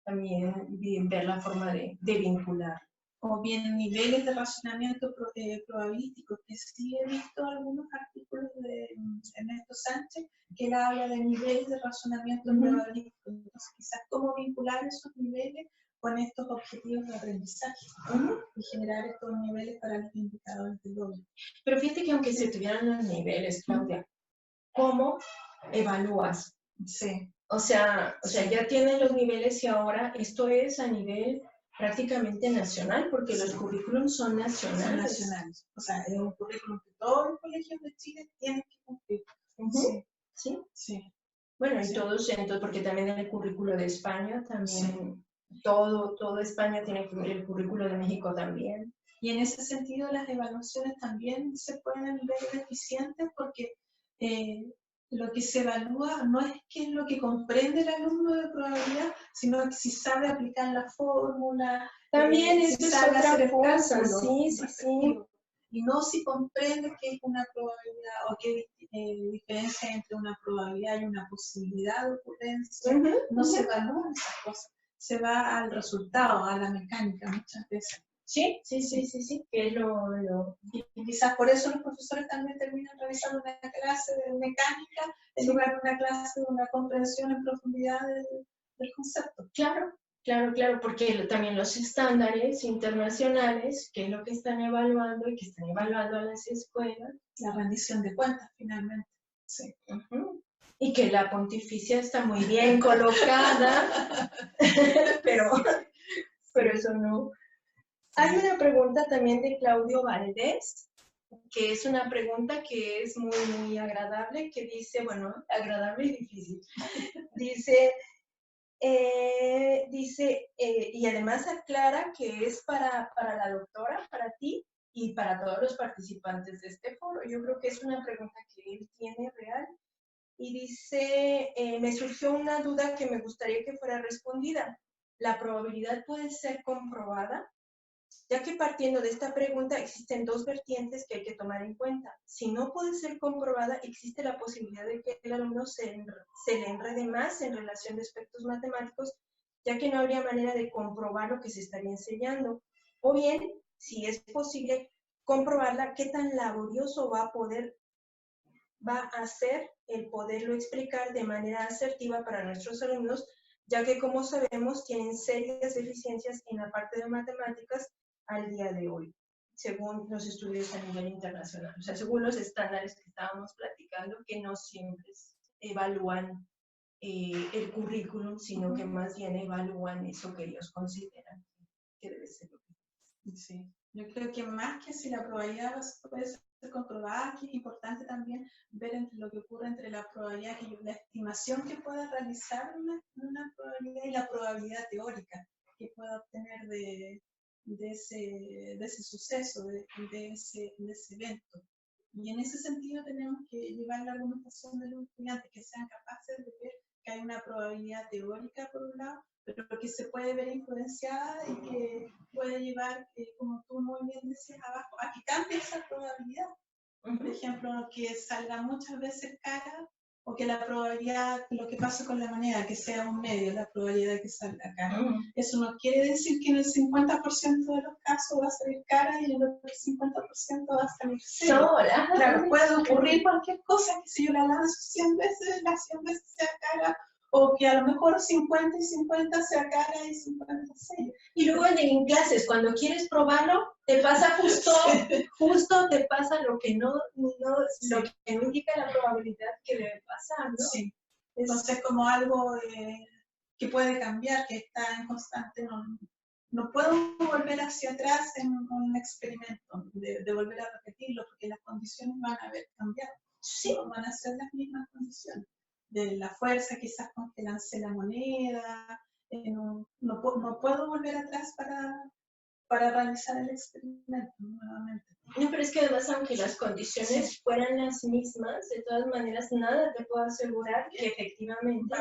también ver la forma de vincular. O bien niveles de razonamiento probabilístico, que sí he visto algunos artículos de Ernesto Sánchez que él habla de niveles de razonamiento probabilístico. Entonces, quizás cómo vincular esos niveles con estos objetivos de aprendizaje y generar estos niveles para los indicadores de logro. Pero fíjate que aunque se tuvieran los niveles, Claudia, ¿cómo evalúas? Sí. O sea, ya tienen los niveles y ahora esto es a nivel prácticamente nacional, porque los currículums son nacionales. O sea, es un currículum que todos los colegios de Chile tienen que cumplir. Sí. Bueno, y todos, entonces, porque también en el currículo de España también, todo España tiene que cumplir, el currículo de México también. Y en ese sentido las evaluaciones también se pueden ver deficientes, porque lo que se evalúa no es qué es lo que comprende el alumno de probabilidad, sino que si sabe aplicar la fórmula. También eso si es sabe otra hacer cosa, sí. Y no si comprende qué es una probabilidad o qué diferencia entre una probabilidad y una posibilidad de ocurrencia. No se evalúan esas cosas. Se va al resultado, a la mecánica muchas veces. Sí, que es Y quizás por eso los profesores también terminan realizando una clase de mecánica en lugar de una clase de una comprensión en profundidad del concepto. Claro, Claro, claro, porque también los estándares internacionales, que es lo que están evaluando y que están evaluando a las escuelas. La rendición de cuentas, finalmente. Sí. Y que la pontificia está muy bien colocada, pero eso no. Hay una pregunta también de Claudio Valdés, que es una pregunta que es muy, muy agradable, que dice, bueno, agradable y difícil. Dice, y además aclara que es para la doctora, para ti y para todos los participantes de este foro. Yo creo que es una pregunta que él tiene real. Y dice, me surgió una duda que me gustaría que fuera respondida. ¿La probabilidad puede ser comprobada? Ya que partiendo de esta pregunta existen dos vertientes que hay que tomar en cuenta. Si no puede ser comprobada, existe la posibilidad de que el alumno se le enrede más en relación de aspectos matemáticos, ya que no habría manera de comprobar lo que se estaría enseñando. O bien, si es posible comprobarla, qué tan laborioso va a ser el poderlo explicar de manera asertiva para nuestros alumnos, ya que, como sabemos, tienen serias deficiencias en la parte de matemáticas al día de hoy, según los estudios a nivel internacional. O sea, según los estándares que estábamos platicando, que no siempre evalúan el currículum, sino que más bien evalúan eso que ellos consideran que debe ser lo que es. Sí. Yo creo que más que si la probabilidad puede ser comprobada, que es importante también ver entre lo que ocurre entre la probabilidad, la estimación que pueda realizar una probabilidad y la probabilidad teórica que pueda obtener de ese suceso, de ese evento. Y en ese sentido tenemos que llevar la argumentación de los estudiantes que sean capaces de ver que hay una probabilidad teórica por un lado, pero que se puede ver influenciada y que puede llevar, como tú muy bien decías abajo, a que cambie esa probabilidad. Por ejemplo, que salga muchas veces cara, o que la probabilidad, lo que pasa con la moneda, que sea un medio, la probabilidad de que salga cara. Eso no quiere decir que en el 50% de los casos va a salir cara y en el otro 50% va a salir cero. Claro, puede ocurrir cualquier cosa, que si yo la lanzo 100 veces, las 100 veces sea cara, o que a lo mejor 50 y 50 sea cara y 50 cero. Y luego en clases, cuando quieres probarlo, te pasa justo te pasa lo que no indica la probabilidad que debe pasar, ¿no? Sí. Entonces, como algo que puede cambiar, que está en constante, no puedo volver hacia atrás en un experimento, de volver a repetirlo, porque las condiciones van a haber cambiado. Sí, van a ser las mismas condiciones. De la fuerza, quizás con que lancé la moneda, no puedo volver atrás para realizar el experimento nuevamente. No, pero es que además, aunque las condiciones fueran las mismas, de todas maneras, nada te puede asegurar que efectivamente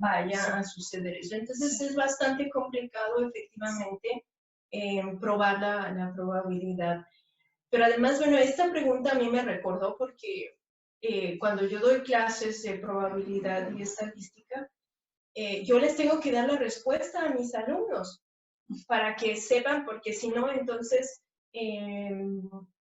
vaya a suceder eso. Entonces, es bastante complicado, efectivamente, probar la probabilidad. Pero además, bueno, esta pregunta a mí me recordó porque cuando yo doy clases de probabilidad y estadística, yo les tengo que dar la respuesta a mis alumnos para que sepan, porque si no, entonces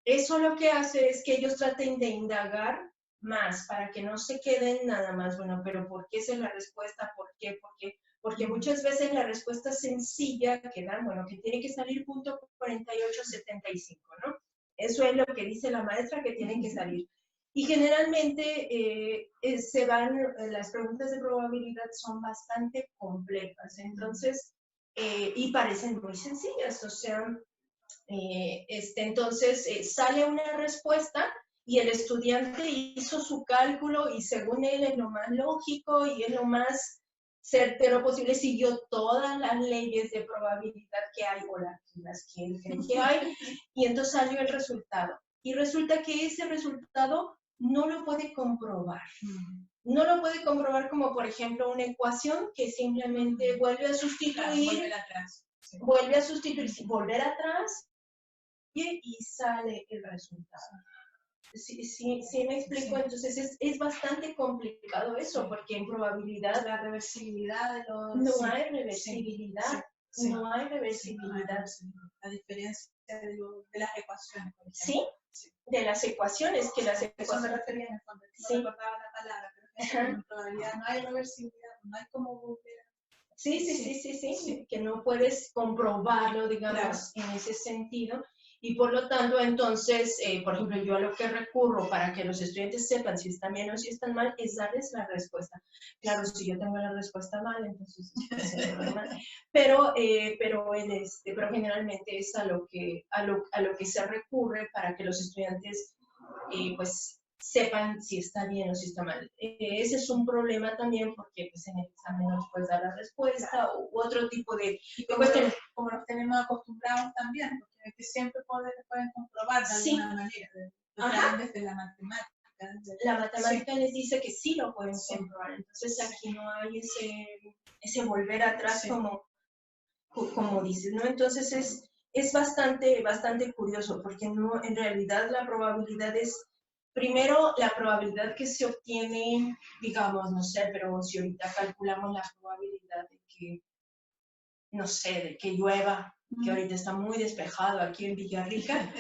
eso lo que hace es que ellos traten de indagar más, para que no se queden nada más, bueno, pero ¿por qué esa es la respuesta? ¿Por qué? ¿Por qué? Porque muchas veces la respuesta sencilla que dan, bueno, que tiene que salir punto 4875, ¿no? Eso es lo que dice la maestra que tienen que salir. Y generalmente las preguntas de probabilidad son bastante complejas, entonces, y parecen muy sencillas, o sea, entonces sale una respuesta y el estudiante hizo su cálculo y según él es lo más lógico y es lo más certero posible, siguió todas las leyes de probabilidad que hay o las que él cree que hay, y entonces salió el resultado. Y resulta que ese resultado no lo puede comprobar. No lo puede comprobar como, por ejemplo, una ecuación que simplemente vuelve a sustituir, vuelve a sustituir, volver atrás, y sale el resultado. Sí, me explico. Sí. Entonces es bastante complicado eso, sí, porque en probabilidad la reversibilidad de los... No hay reversibilidad. Sí. No hay reversibilidad. La diferencia de las ecuaciones, por ejemplo. Sí, de las ecuaciones, que las ecuaciones... Eso me refería en el fondo, no recordaba la palabra, pero en probabilidad no hay reversibilidad, no hay como volver Sí, que no puedes comprobarlo, digamos, en ese sentido. Y por lo tanto, entonces, por ejemplo, yo a lo que recurro para que los estudiantes sepan si están bien o si están mal, es darles la respuesta. Claro, si yo tengo la respuesta mal, entonces es normal. Pero generalmente es a lo que se recurre para que los estudiantes, pues, sepan si está bien o si está mal. Ese es un problema también porque pues, en el examen nos puedes dar la respuesta u otro tipo de cuestiones. Como los tenemos acostumbrados también, porque que siempre pueden comprobar de alguna manera, desde la matemática. La matemática les dice que sí lo pueden comprobar, entonces aquí no hay ese volver atrás como dices, ¿no? Entonces es bastante curioso porque no, en realidad la probabilidad es, primero, la probabilidad que se obtiene, digamos, no sé, pero si ahorita calculamos la probabilidad de que, no sé, de que llueva, que ahorita está muy despejado aquí en Villarrica,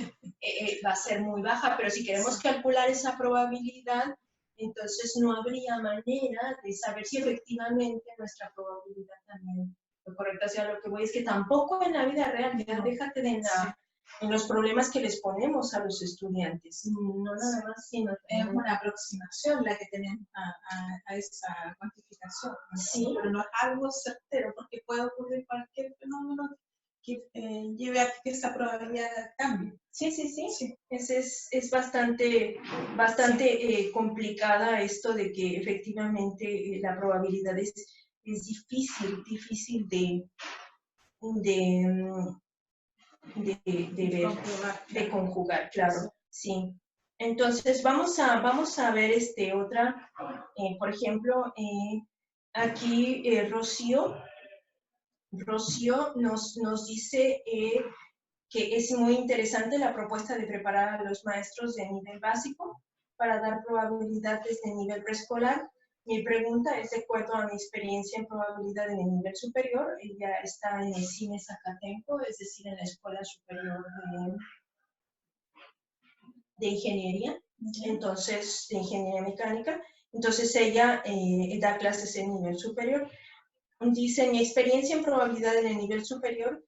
va a ser muy baja, pero si queremos calcular esa probabilidad, entonces no habría manera de saber si efectivamente nuestra probabilidad también fue correcta. O sea, lo que voy es que tampoco en la vida real, ya déjate de en los problemas que les ponemos a los estudiantes. No nada más, sino es una aproximación la que tenemos a esa cuantificación, sí, pero no es algo certero, porque puede ocurrir cualquier fenómeno que lleve a que esa probabilidad cambie. Sí. Es bastante complicada esto de que efectivamente la probabilidad es difícil de conjugar, claro, sí. Entonces vamos a ver otra, por ejemplo, aquí Rocío nos dice que es muy interesante la propuesta de preparar a los maestros de nivel básico para dar probabilidades de nivel preescolar. Mi pregunta es de acuerdo a mi experiencia en probabilidad en el nivel superior. Ella está en el CINE Zacatenco, es decir, en la Escuela Superior de Ingeniería, entonces, de Ingeniería Mecánica. Entonces, ella da clases en nivel superior. Dice, mi experiencia en probabilidad en el nivel superior,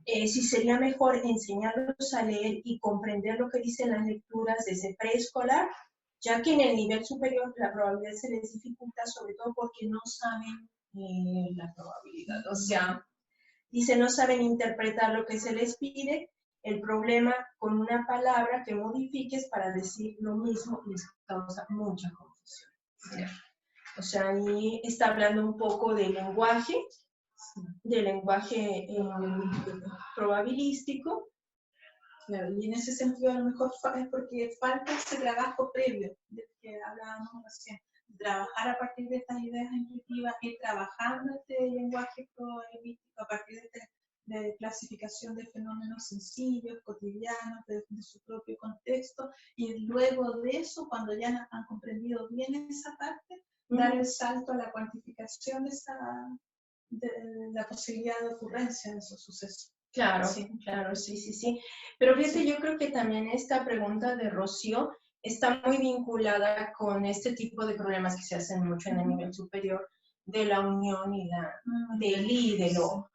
si sería mejor enseñarlos a leer y comprender lo que dicen las lecturas desde preescolar, ya que en el nivel superior la probabilidad se les dificulta, sobre todo porque no saben la probabilidad. O sea, dice, no saben interpretar lo que se les pide. El problema con una palabra que modifiques para decir lo mismo les causa mucha confusión. O sea, ahí está hablando un poco del lenguaje probabilístico. Claro, y en ese sentido a lo mejor es porque falta ese trabajo previo del que hablábamos recién, trabajar a partir de estas ideas intuitivas y trabajando este lenguaje probabilístico a partir de clasificación de fenómenos sencillos, cotidianos, de su propio contexto, y luego de eso, cuando ya han comprendido bien esa parte, dar el salto a la cuantificación de la posibilidad de ocurrencia de esos sucesos. Claro, sí. Pero fíjate, yo creo que también esta pregunta de Rocío está muy vinculada con este tipo de problemas que se hacen mucho en el nivel superior de la unión y del I y del O.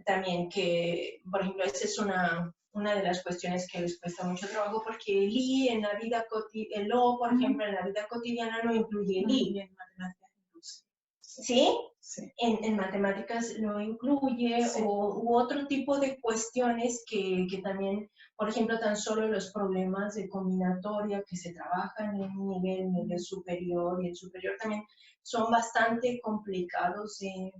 También que, por ejemplo, esa es una de las cuestiones que les cuesta mucho trabajo porque el I en la vida cotidiana, el O, por ejemplo, en la vida cotidiana no incluye el I. En matemáticas incluso. ¿Sí? Sí. En matemáticas lo incluye, sí. U otro tipo de cuestiones que también, por ejemplo, tan solo los problemas de combinatoria que se trabajan en un nivel superior y el superior también son bastante complicados de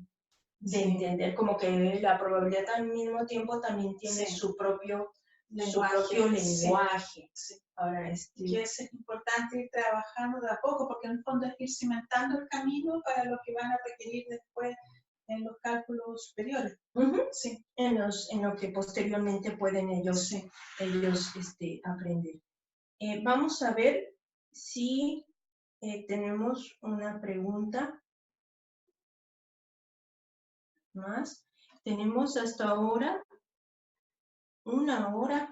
entender, como que la probabilidad al mismo tiempo también tiene su propio lenguaje. Sí. Ahora, que es importante ir trabajando de a poco, porque en el fondo es ir cimentando el camino para lo que van a requerir después en los cálculos superiores. Sí. En lo que posteriormente pueden ellos aprender. Vamos a ver si tenemos una pregunta más. Tenemos hasta ahora 1 hora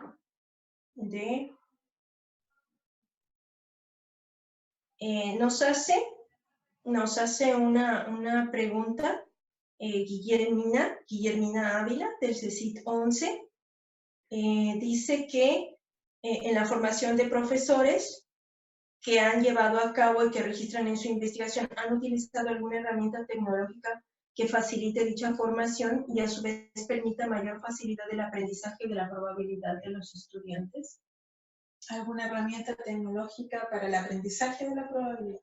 de... nos hace una pregunta Guillermina Ávila, del CECIT 11, dice que en la formación de profesores que han llevado a cabo y que registran en su investigación han utilizado alguna herramienta tecnológica que facilite dicha formación y a su vez permita mayor facilidad del aprendizaje y de la probabilidad de los estudiantes. ¿Alguna herramienta tecnológica para el aprendizaje de la probabilidad?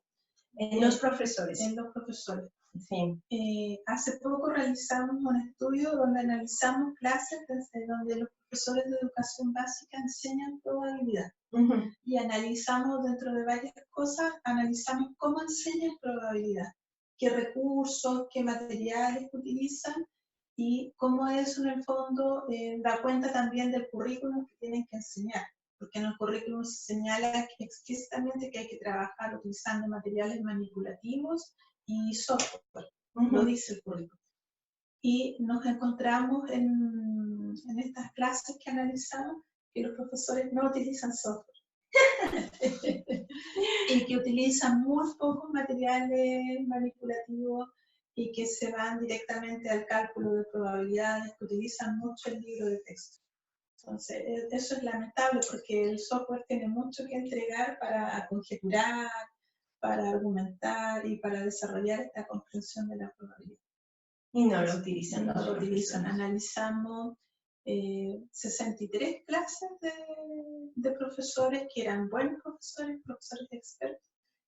En los profesores. En los profesores. Sí. Hace poco realizamos un estudio donde analizamos clases desde donde los profesores de educación básica enseñan probabilidad. Y analizamos dentro de varias cosas, analizamos cómo enseñan probabilidad, qué recursos, qué materiales utilizan y cómo eso en el fondo da cuenta también del currículum que tienen que enseñar. Porque en el currículum se señala explícitamente que hay que trabajar utilizando materiales manipulativos y software, lo dice el currículum. Y nos encontramos en estas clases que analizamos que los profesores no utilizan software y que utilizan muy pocos materiales manipulativos y que se van directamente al cálculo de probabilidades, que utilizan mucho el libro de texto. Entonces, eso es lamentable porque el software tiene mucho que entregar para conjeturar, para argumentar y para desarrollar esta comprensión de la probabilidad. Y no lo utilizan. No lo utilizan. Analizamos 63 clases de profesores que eran buenos profesores, profesores expertos,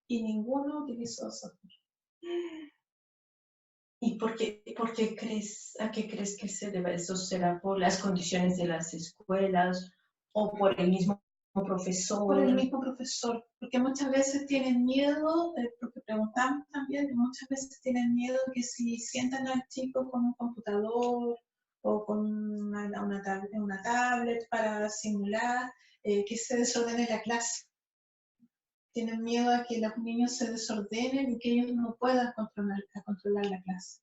y ninguno utilizó software. ¿Y por qué crees, a qué crees que se debe eso? ¿Será por las condiciones de las escuelas o por el mismo profesor? Por el mismo profesor, porque muchas veces tienen miedo, porque preguntamos también, muchas veces tienen miedo que si sientan al chico con un computador o con una tablet para simular, que se desordene la clase. Tienen miedo a que los niños se desordenen y que ellos no puedan controlar la clase.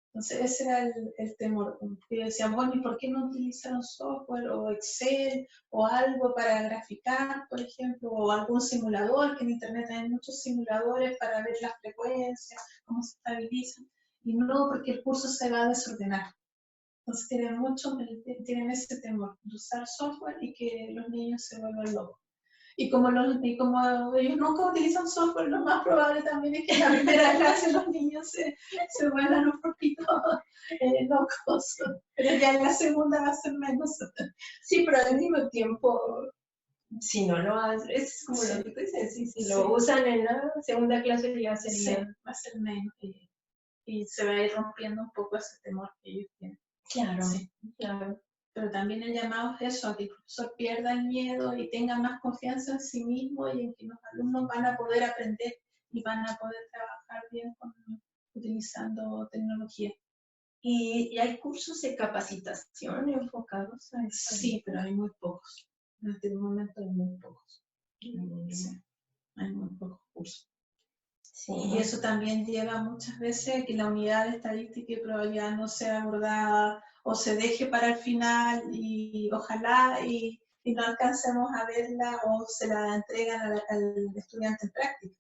Entonces ese era el temor. Yo decía, bueno, ¿y por qué no utilizaron software o Excel o algo para graficar, por ejemplo, o algún simulador, que en internet hay muchos simuladores para ver las frecuencias, cómo se estabilizan? Y no, porque el curso se va a desordenar. Entonces tienen ese temor de usar software y que los niños se vuelvan locos. Y como ellos nunca utilizan software, lo más probable también es que en la primera clase los niños se vuelvan un poquito locos, pero ya en la segunda va a ser menos. Sí, pero al mismo tiempo, si no lo haces, es como lo que tú dices, si lo usan en la segunda clase ya sería... Sí, va a ser menos y se va a ir rompiendo un poco ese temor que ellos tienen. Claro, sí, claro. Pero también el llamado es eso, a que el profesor pierda el miedo y tenga más confianza en sí mismo y en que los alumnos van a poder aprender y van a poder trabajar bien utilizando tecnología. ¿Y hay cursos de capacitación enfocados a eso? Sí, pero hay muy pocos. En este momento hay muy pocos. Sí, hay muy pocos cursos. Sí. Y eso también lleva muchas veces a que la unidad de estadística y probabilidad no sea abordada o se deje para el final y ojalá y no alcancemos a verla o se la entregan al estudiante en práctica.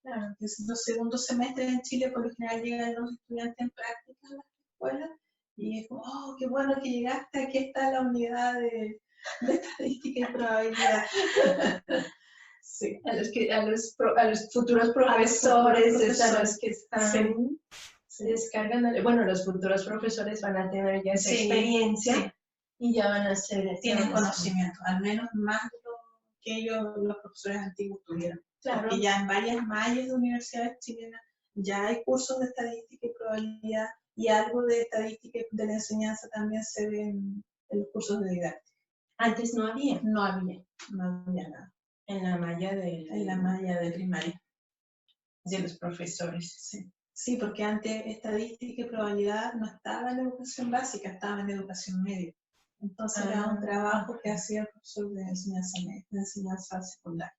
Claro, que los segundos semestres en Chile por lo general llegan los estudiantes en práctica a las escuelas y es como, oh, qué bueno que llegaste, aquí está la unidad de estadística y probabilidad. Sí. A los futuros profesores, es a los que están, se descargan, bueno, los futuros profesores van a tener ya esa experiencia y ya van a ser... Tienen conocimiento, al menos más de lo que ellos, los profesores antiguos tuvieron. Claro. Porque ya en varias mallas de universidades chilenas ya hay cursos de estadística y probabilidad y algo de estadística y de la enseñanza también se ve en los cursos de didáctica. Antes no había. No había nada. En la malla de primaria. De los profesores. Sí. Sí, porque antes estadística y probabilidad no estaba en la educación básica, estaba en la educación media. Entonces era un trabajo que hacía el profesor de enseñanza secundaria.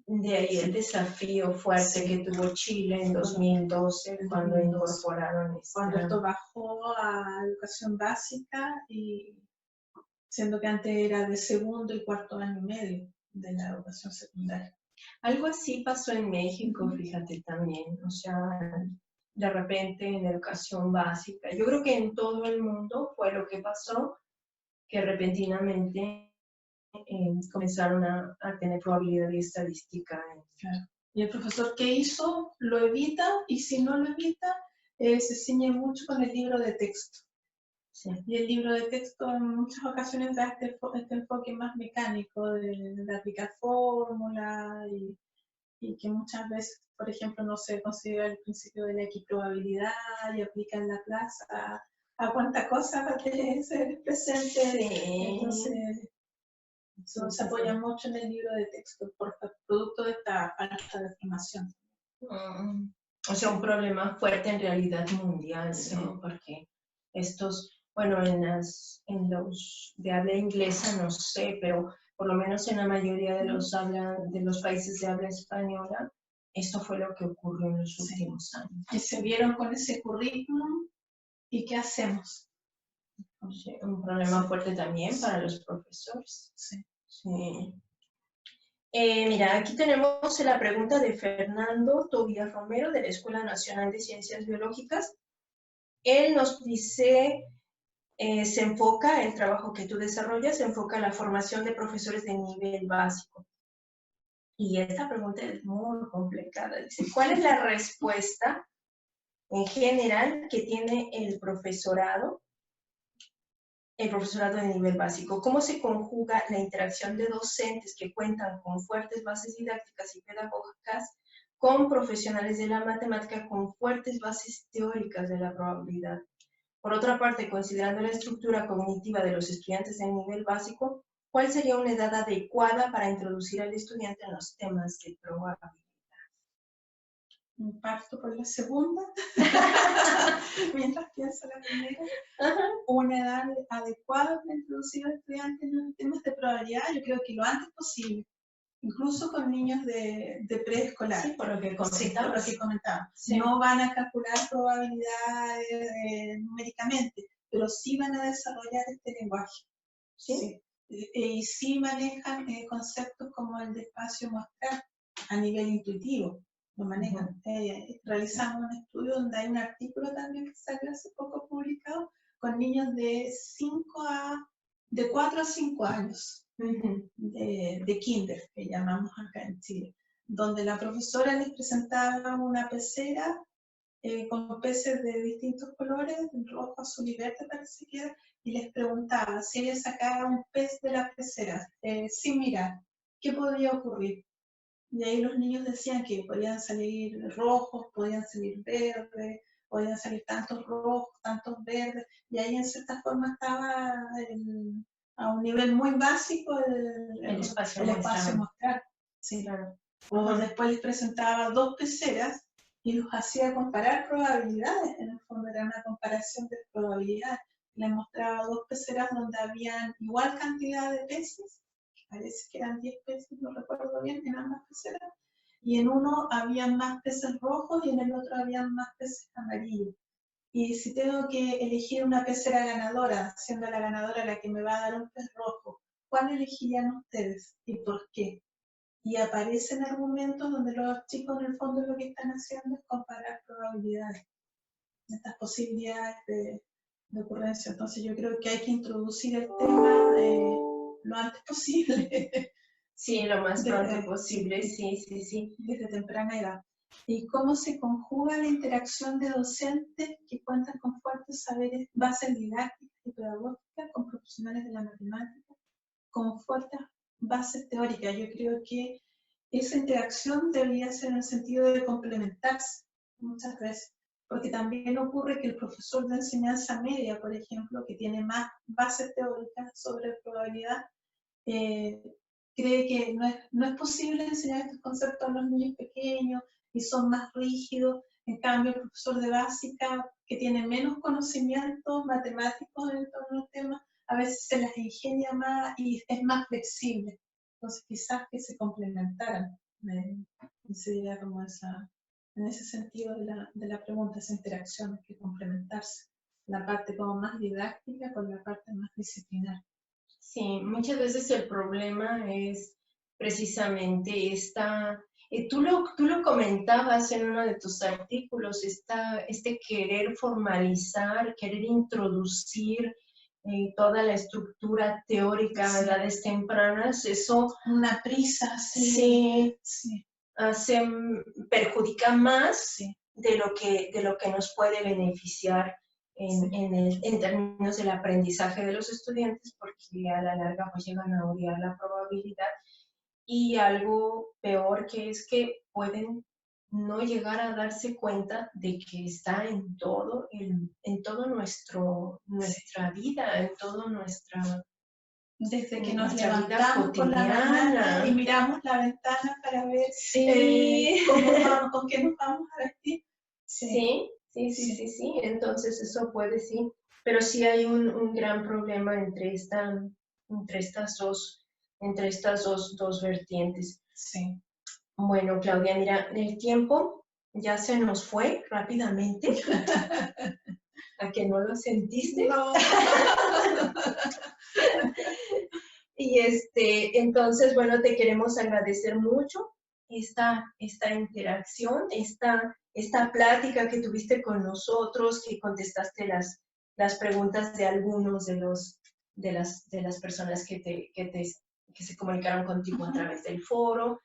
De ahí el desafío fuerte que tuvo Chile en 2012 cuando incorporaron cuando esto bajó a educación básica y siendo que antes era de segundo y cuarto año y medio de la educación secundaria. Algo así pasó en México, fíjate también, o sea, de repente en educación básica. Yo creo que en todo el mundo fue lo que pasó, que repentinamente comenzaron a tener probabilidad y estadística. Claro. Y el profesor, ¿qué hizo? Lo evita, y si no lo evita, se ciñe mucho con el libro de texto. Sí. Y el libro de texto en muchas ocasiones da este enfoque más mecánico de aplicar fórmulas y que muchas veces, por ejemplo, no se considera el principio de la equiprobabilidad y aplica en la plaza a cuánta cosa va a tener ser presente. Sí. Entonces, eso se apoya mucho en el libro de texto por producto de esta falta de formación. O sea, un problema fuerte en realidad mundial, Sí. ¿no? Porque estos, bueno, en los de habla inglesa no sé, pero por lo menos en la mayoría de los países de habla española, esto fue lo que ocurrió en los últimos años. Y se vieron con ese currículum, ¿y qué hacemos? Sí, un problema fuerte también para los profesores. Sí. Sí. Mira, aquí tenemos la pregunta de Fernando Tobías Romero de la Escuela Nacional de Ciencias Biológicas. Él nos dice, se enfoca, el trabajo que tú desarrollas, se enfoca en la formación de profesores de nivel básico. Y esta pregunta es muy complicada. Dice, ¿cuál es la respuesta en general que tiene el profesorado de nivel básico? ¿Cómo se conjuga la interacción de docentes que cuentan con fuertes bases didácticas y pedagógicas con profesionales de la matemática con fuertes bases teóricas de la probabilidad? Por otra parte, considerando la estructura cognitiva de los estudiantes de nivel básico, ¿cuál sería una edad adecuada para introducir al estudiante en los temas de probabilidad? Parto por la segunda, mientras pienso la primera. Ajá. Una edad adecuada para introducir al estudiante en los temas de probabilidad, yo creo que lo antes posible, incluso con niños de preescolar. Sí, por lo que comentaba. Sí. No van a calcular probabilidades numéricamente, pero sí van a desarrollar este lenguaje. Sí. Y sí manejan conceptos como el de espacio muestral a nivel intuitivo. Lo manejan. Realizamos un estudio donde hay un artículo también que salió hace poco publicado con niños de 4 a 5 años de kinder, que llamamos acá en Chile, donde la profesora les presentaba una pecera con peces de distintos colores, rojo, azul y verde parece que era, y les preguntaba si ella sacaba un pez de la pecera sin mirar, ¿qué podría ocurrir? Y ahí los niños decían que podían salir rojos, podían salir verdes, podían salir tantos rojos, tantos verdes, y ahí en cierta forma estaba a un nivel muy básico el espacio muestral. Sí. Claro. O después les presentaba 2 peceras y los hacía comparar probabilidades, en el fondo era una comparación de probabilidades. Les mostraba 2 peceras donde habían igual cantidad de peces, parece que eran 10 peces, no recuerdo bien, en ambas peceras, y en uno habían más peces rojos y en el otro habían más peces amarillos. Y si tengo que elegir una pecera ganadora, siendo la ganadora la que me va a dar un pez rojo, ¿cuál elegirían ustedes y por qué? Y aparecen argumentos donde los chicos en el fondo lo que están haciendo es comparar probabilidades, estas posibilidades de ocurrencia. Entonces yo creo que hay que introducir el tema lo antes posible. Sí, lo más pronto posible, sí. Desde temprana edad. ¿Y cómo se conjuga la interacción de docentes que cuentan con fuertes saberes, bases didácticas y pedagógicas con profesionales de la matemática, con fuertes bases teóricas? Yo creo que esa interacción debería ser en el sentido de complementarse muchas veces, porque también ocurre que el profesor de enseñanza media, por ejemplo, que tiene más bases teóricas sobre probabilidad, cree que no es posible enseñar estos conceptos a los niños pequeños y son más rígidos. En cambio, el profesor de básica, que tiene menos conocimientos matemáticos en torno al tema, a veces se las ingenia más y es más flexible. Entonces, quizás que se complementaran. Sería como en ese sentido de la pregunta, esa interacción, hay que complementarse. La parte como más didáctica con la parte más disciplinar. Sí, muchas veces el problema es precisamente Tú lo comentabas en uno de tus artículos, este querer formalizar, querer introducir toda la estructura teórica a edades tempranas, eso... Una prisa, sí, sí. Perjudica más de lo que nos puede beneficiar en términos del aprendizaje de los estudiantes, porque a la larga pues llegan a odiar la probabilidad. Y algo peor que es que pueden no llegar a darse cuenta de que está en todo nuestra vida, en todo nuestra... Desde que nos levantamos por la mañana y miramos la ventana para ver con qué nos vamos a vestir. Sí. Entonces eso puede, sí. Pero sí hay un gran problema entre estas dos vertientes. Sí. Bueno, Claudia, mira, el tiempo ya se nos fue rápidamente. ¿A que no lo sentiste? No. Y entonces, bueno, te queremos agradecer mucho esta interacción, esta plática que tuviste con nosotros, que contestaste las preguntas de algunos de las personas que se comunicaron contigo a través del foro.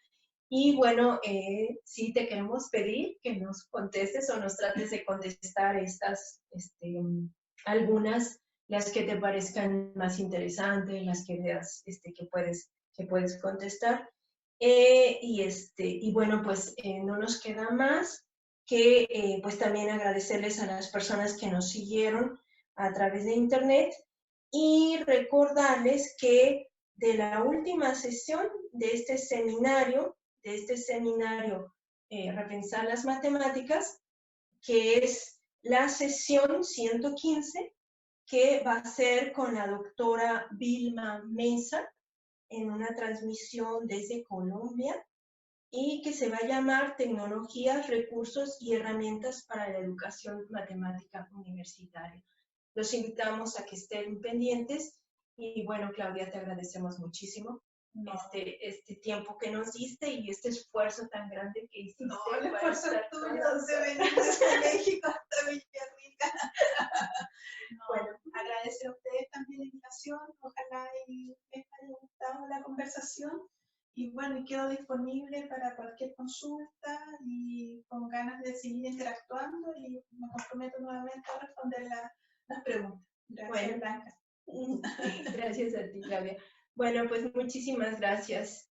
Y bueno, sí te queremos pedir que nos contestes o nos trates de contestar algunas, las que te parezcan más interesantes, las que veas que puedes contestar. Y bueno, pues no nos queda más que pues también agradecerles a las personas que nos siguieron a través de internet y recordarles que de la última sesión de este seminario, Repensar las Matemáticas, que es la sesión 115, que va a ser con la doctora Vilma Mesa en una transmisión desde Colombia y que se va a llamar Tecnologías, Recursos y Herramientas para la Educación Matemática Universitaria. Los invitamos a que estén pendientes y bueno, Claudia, te agradecemos muchísimo este tiempo que nos diste y este esfuerzo tan grande que hiciste. No, el esfuerzo es tuyo de venir desde México hasta Villarrica. Bueno, agradecer a ustedes también la invitación, ojalá les haya gustado la conversación y bueno, y quedo disponible para cualquier consulta y con ganas de seguir interactuando y me comprometo nuevamente a responder las preguntas. Gracias, Blanca. Gracias a ti, Claudia. Bueno, pues muchísimas gracias.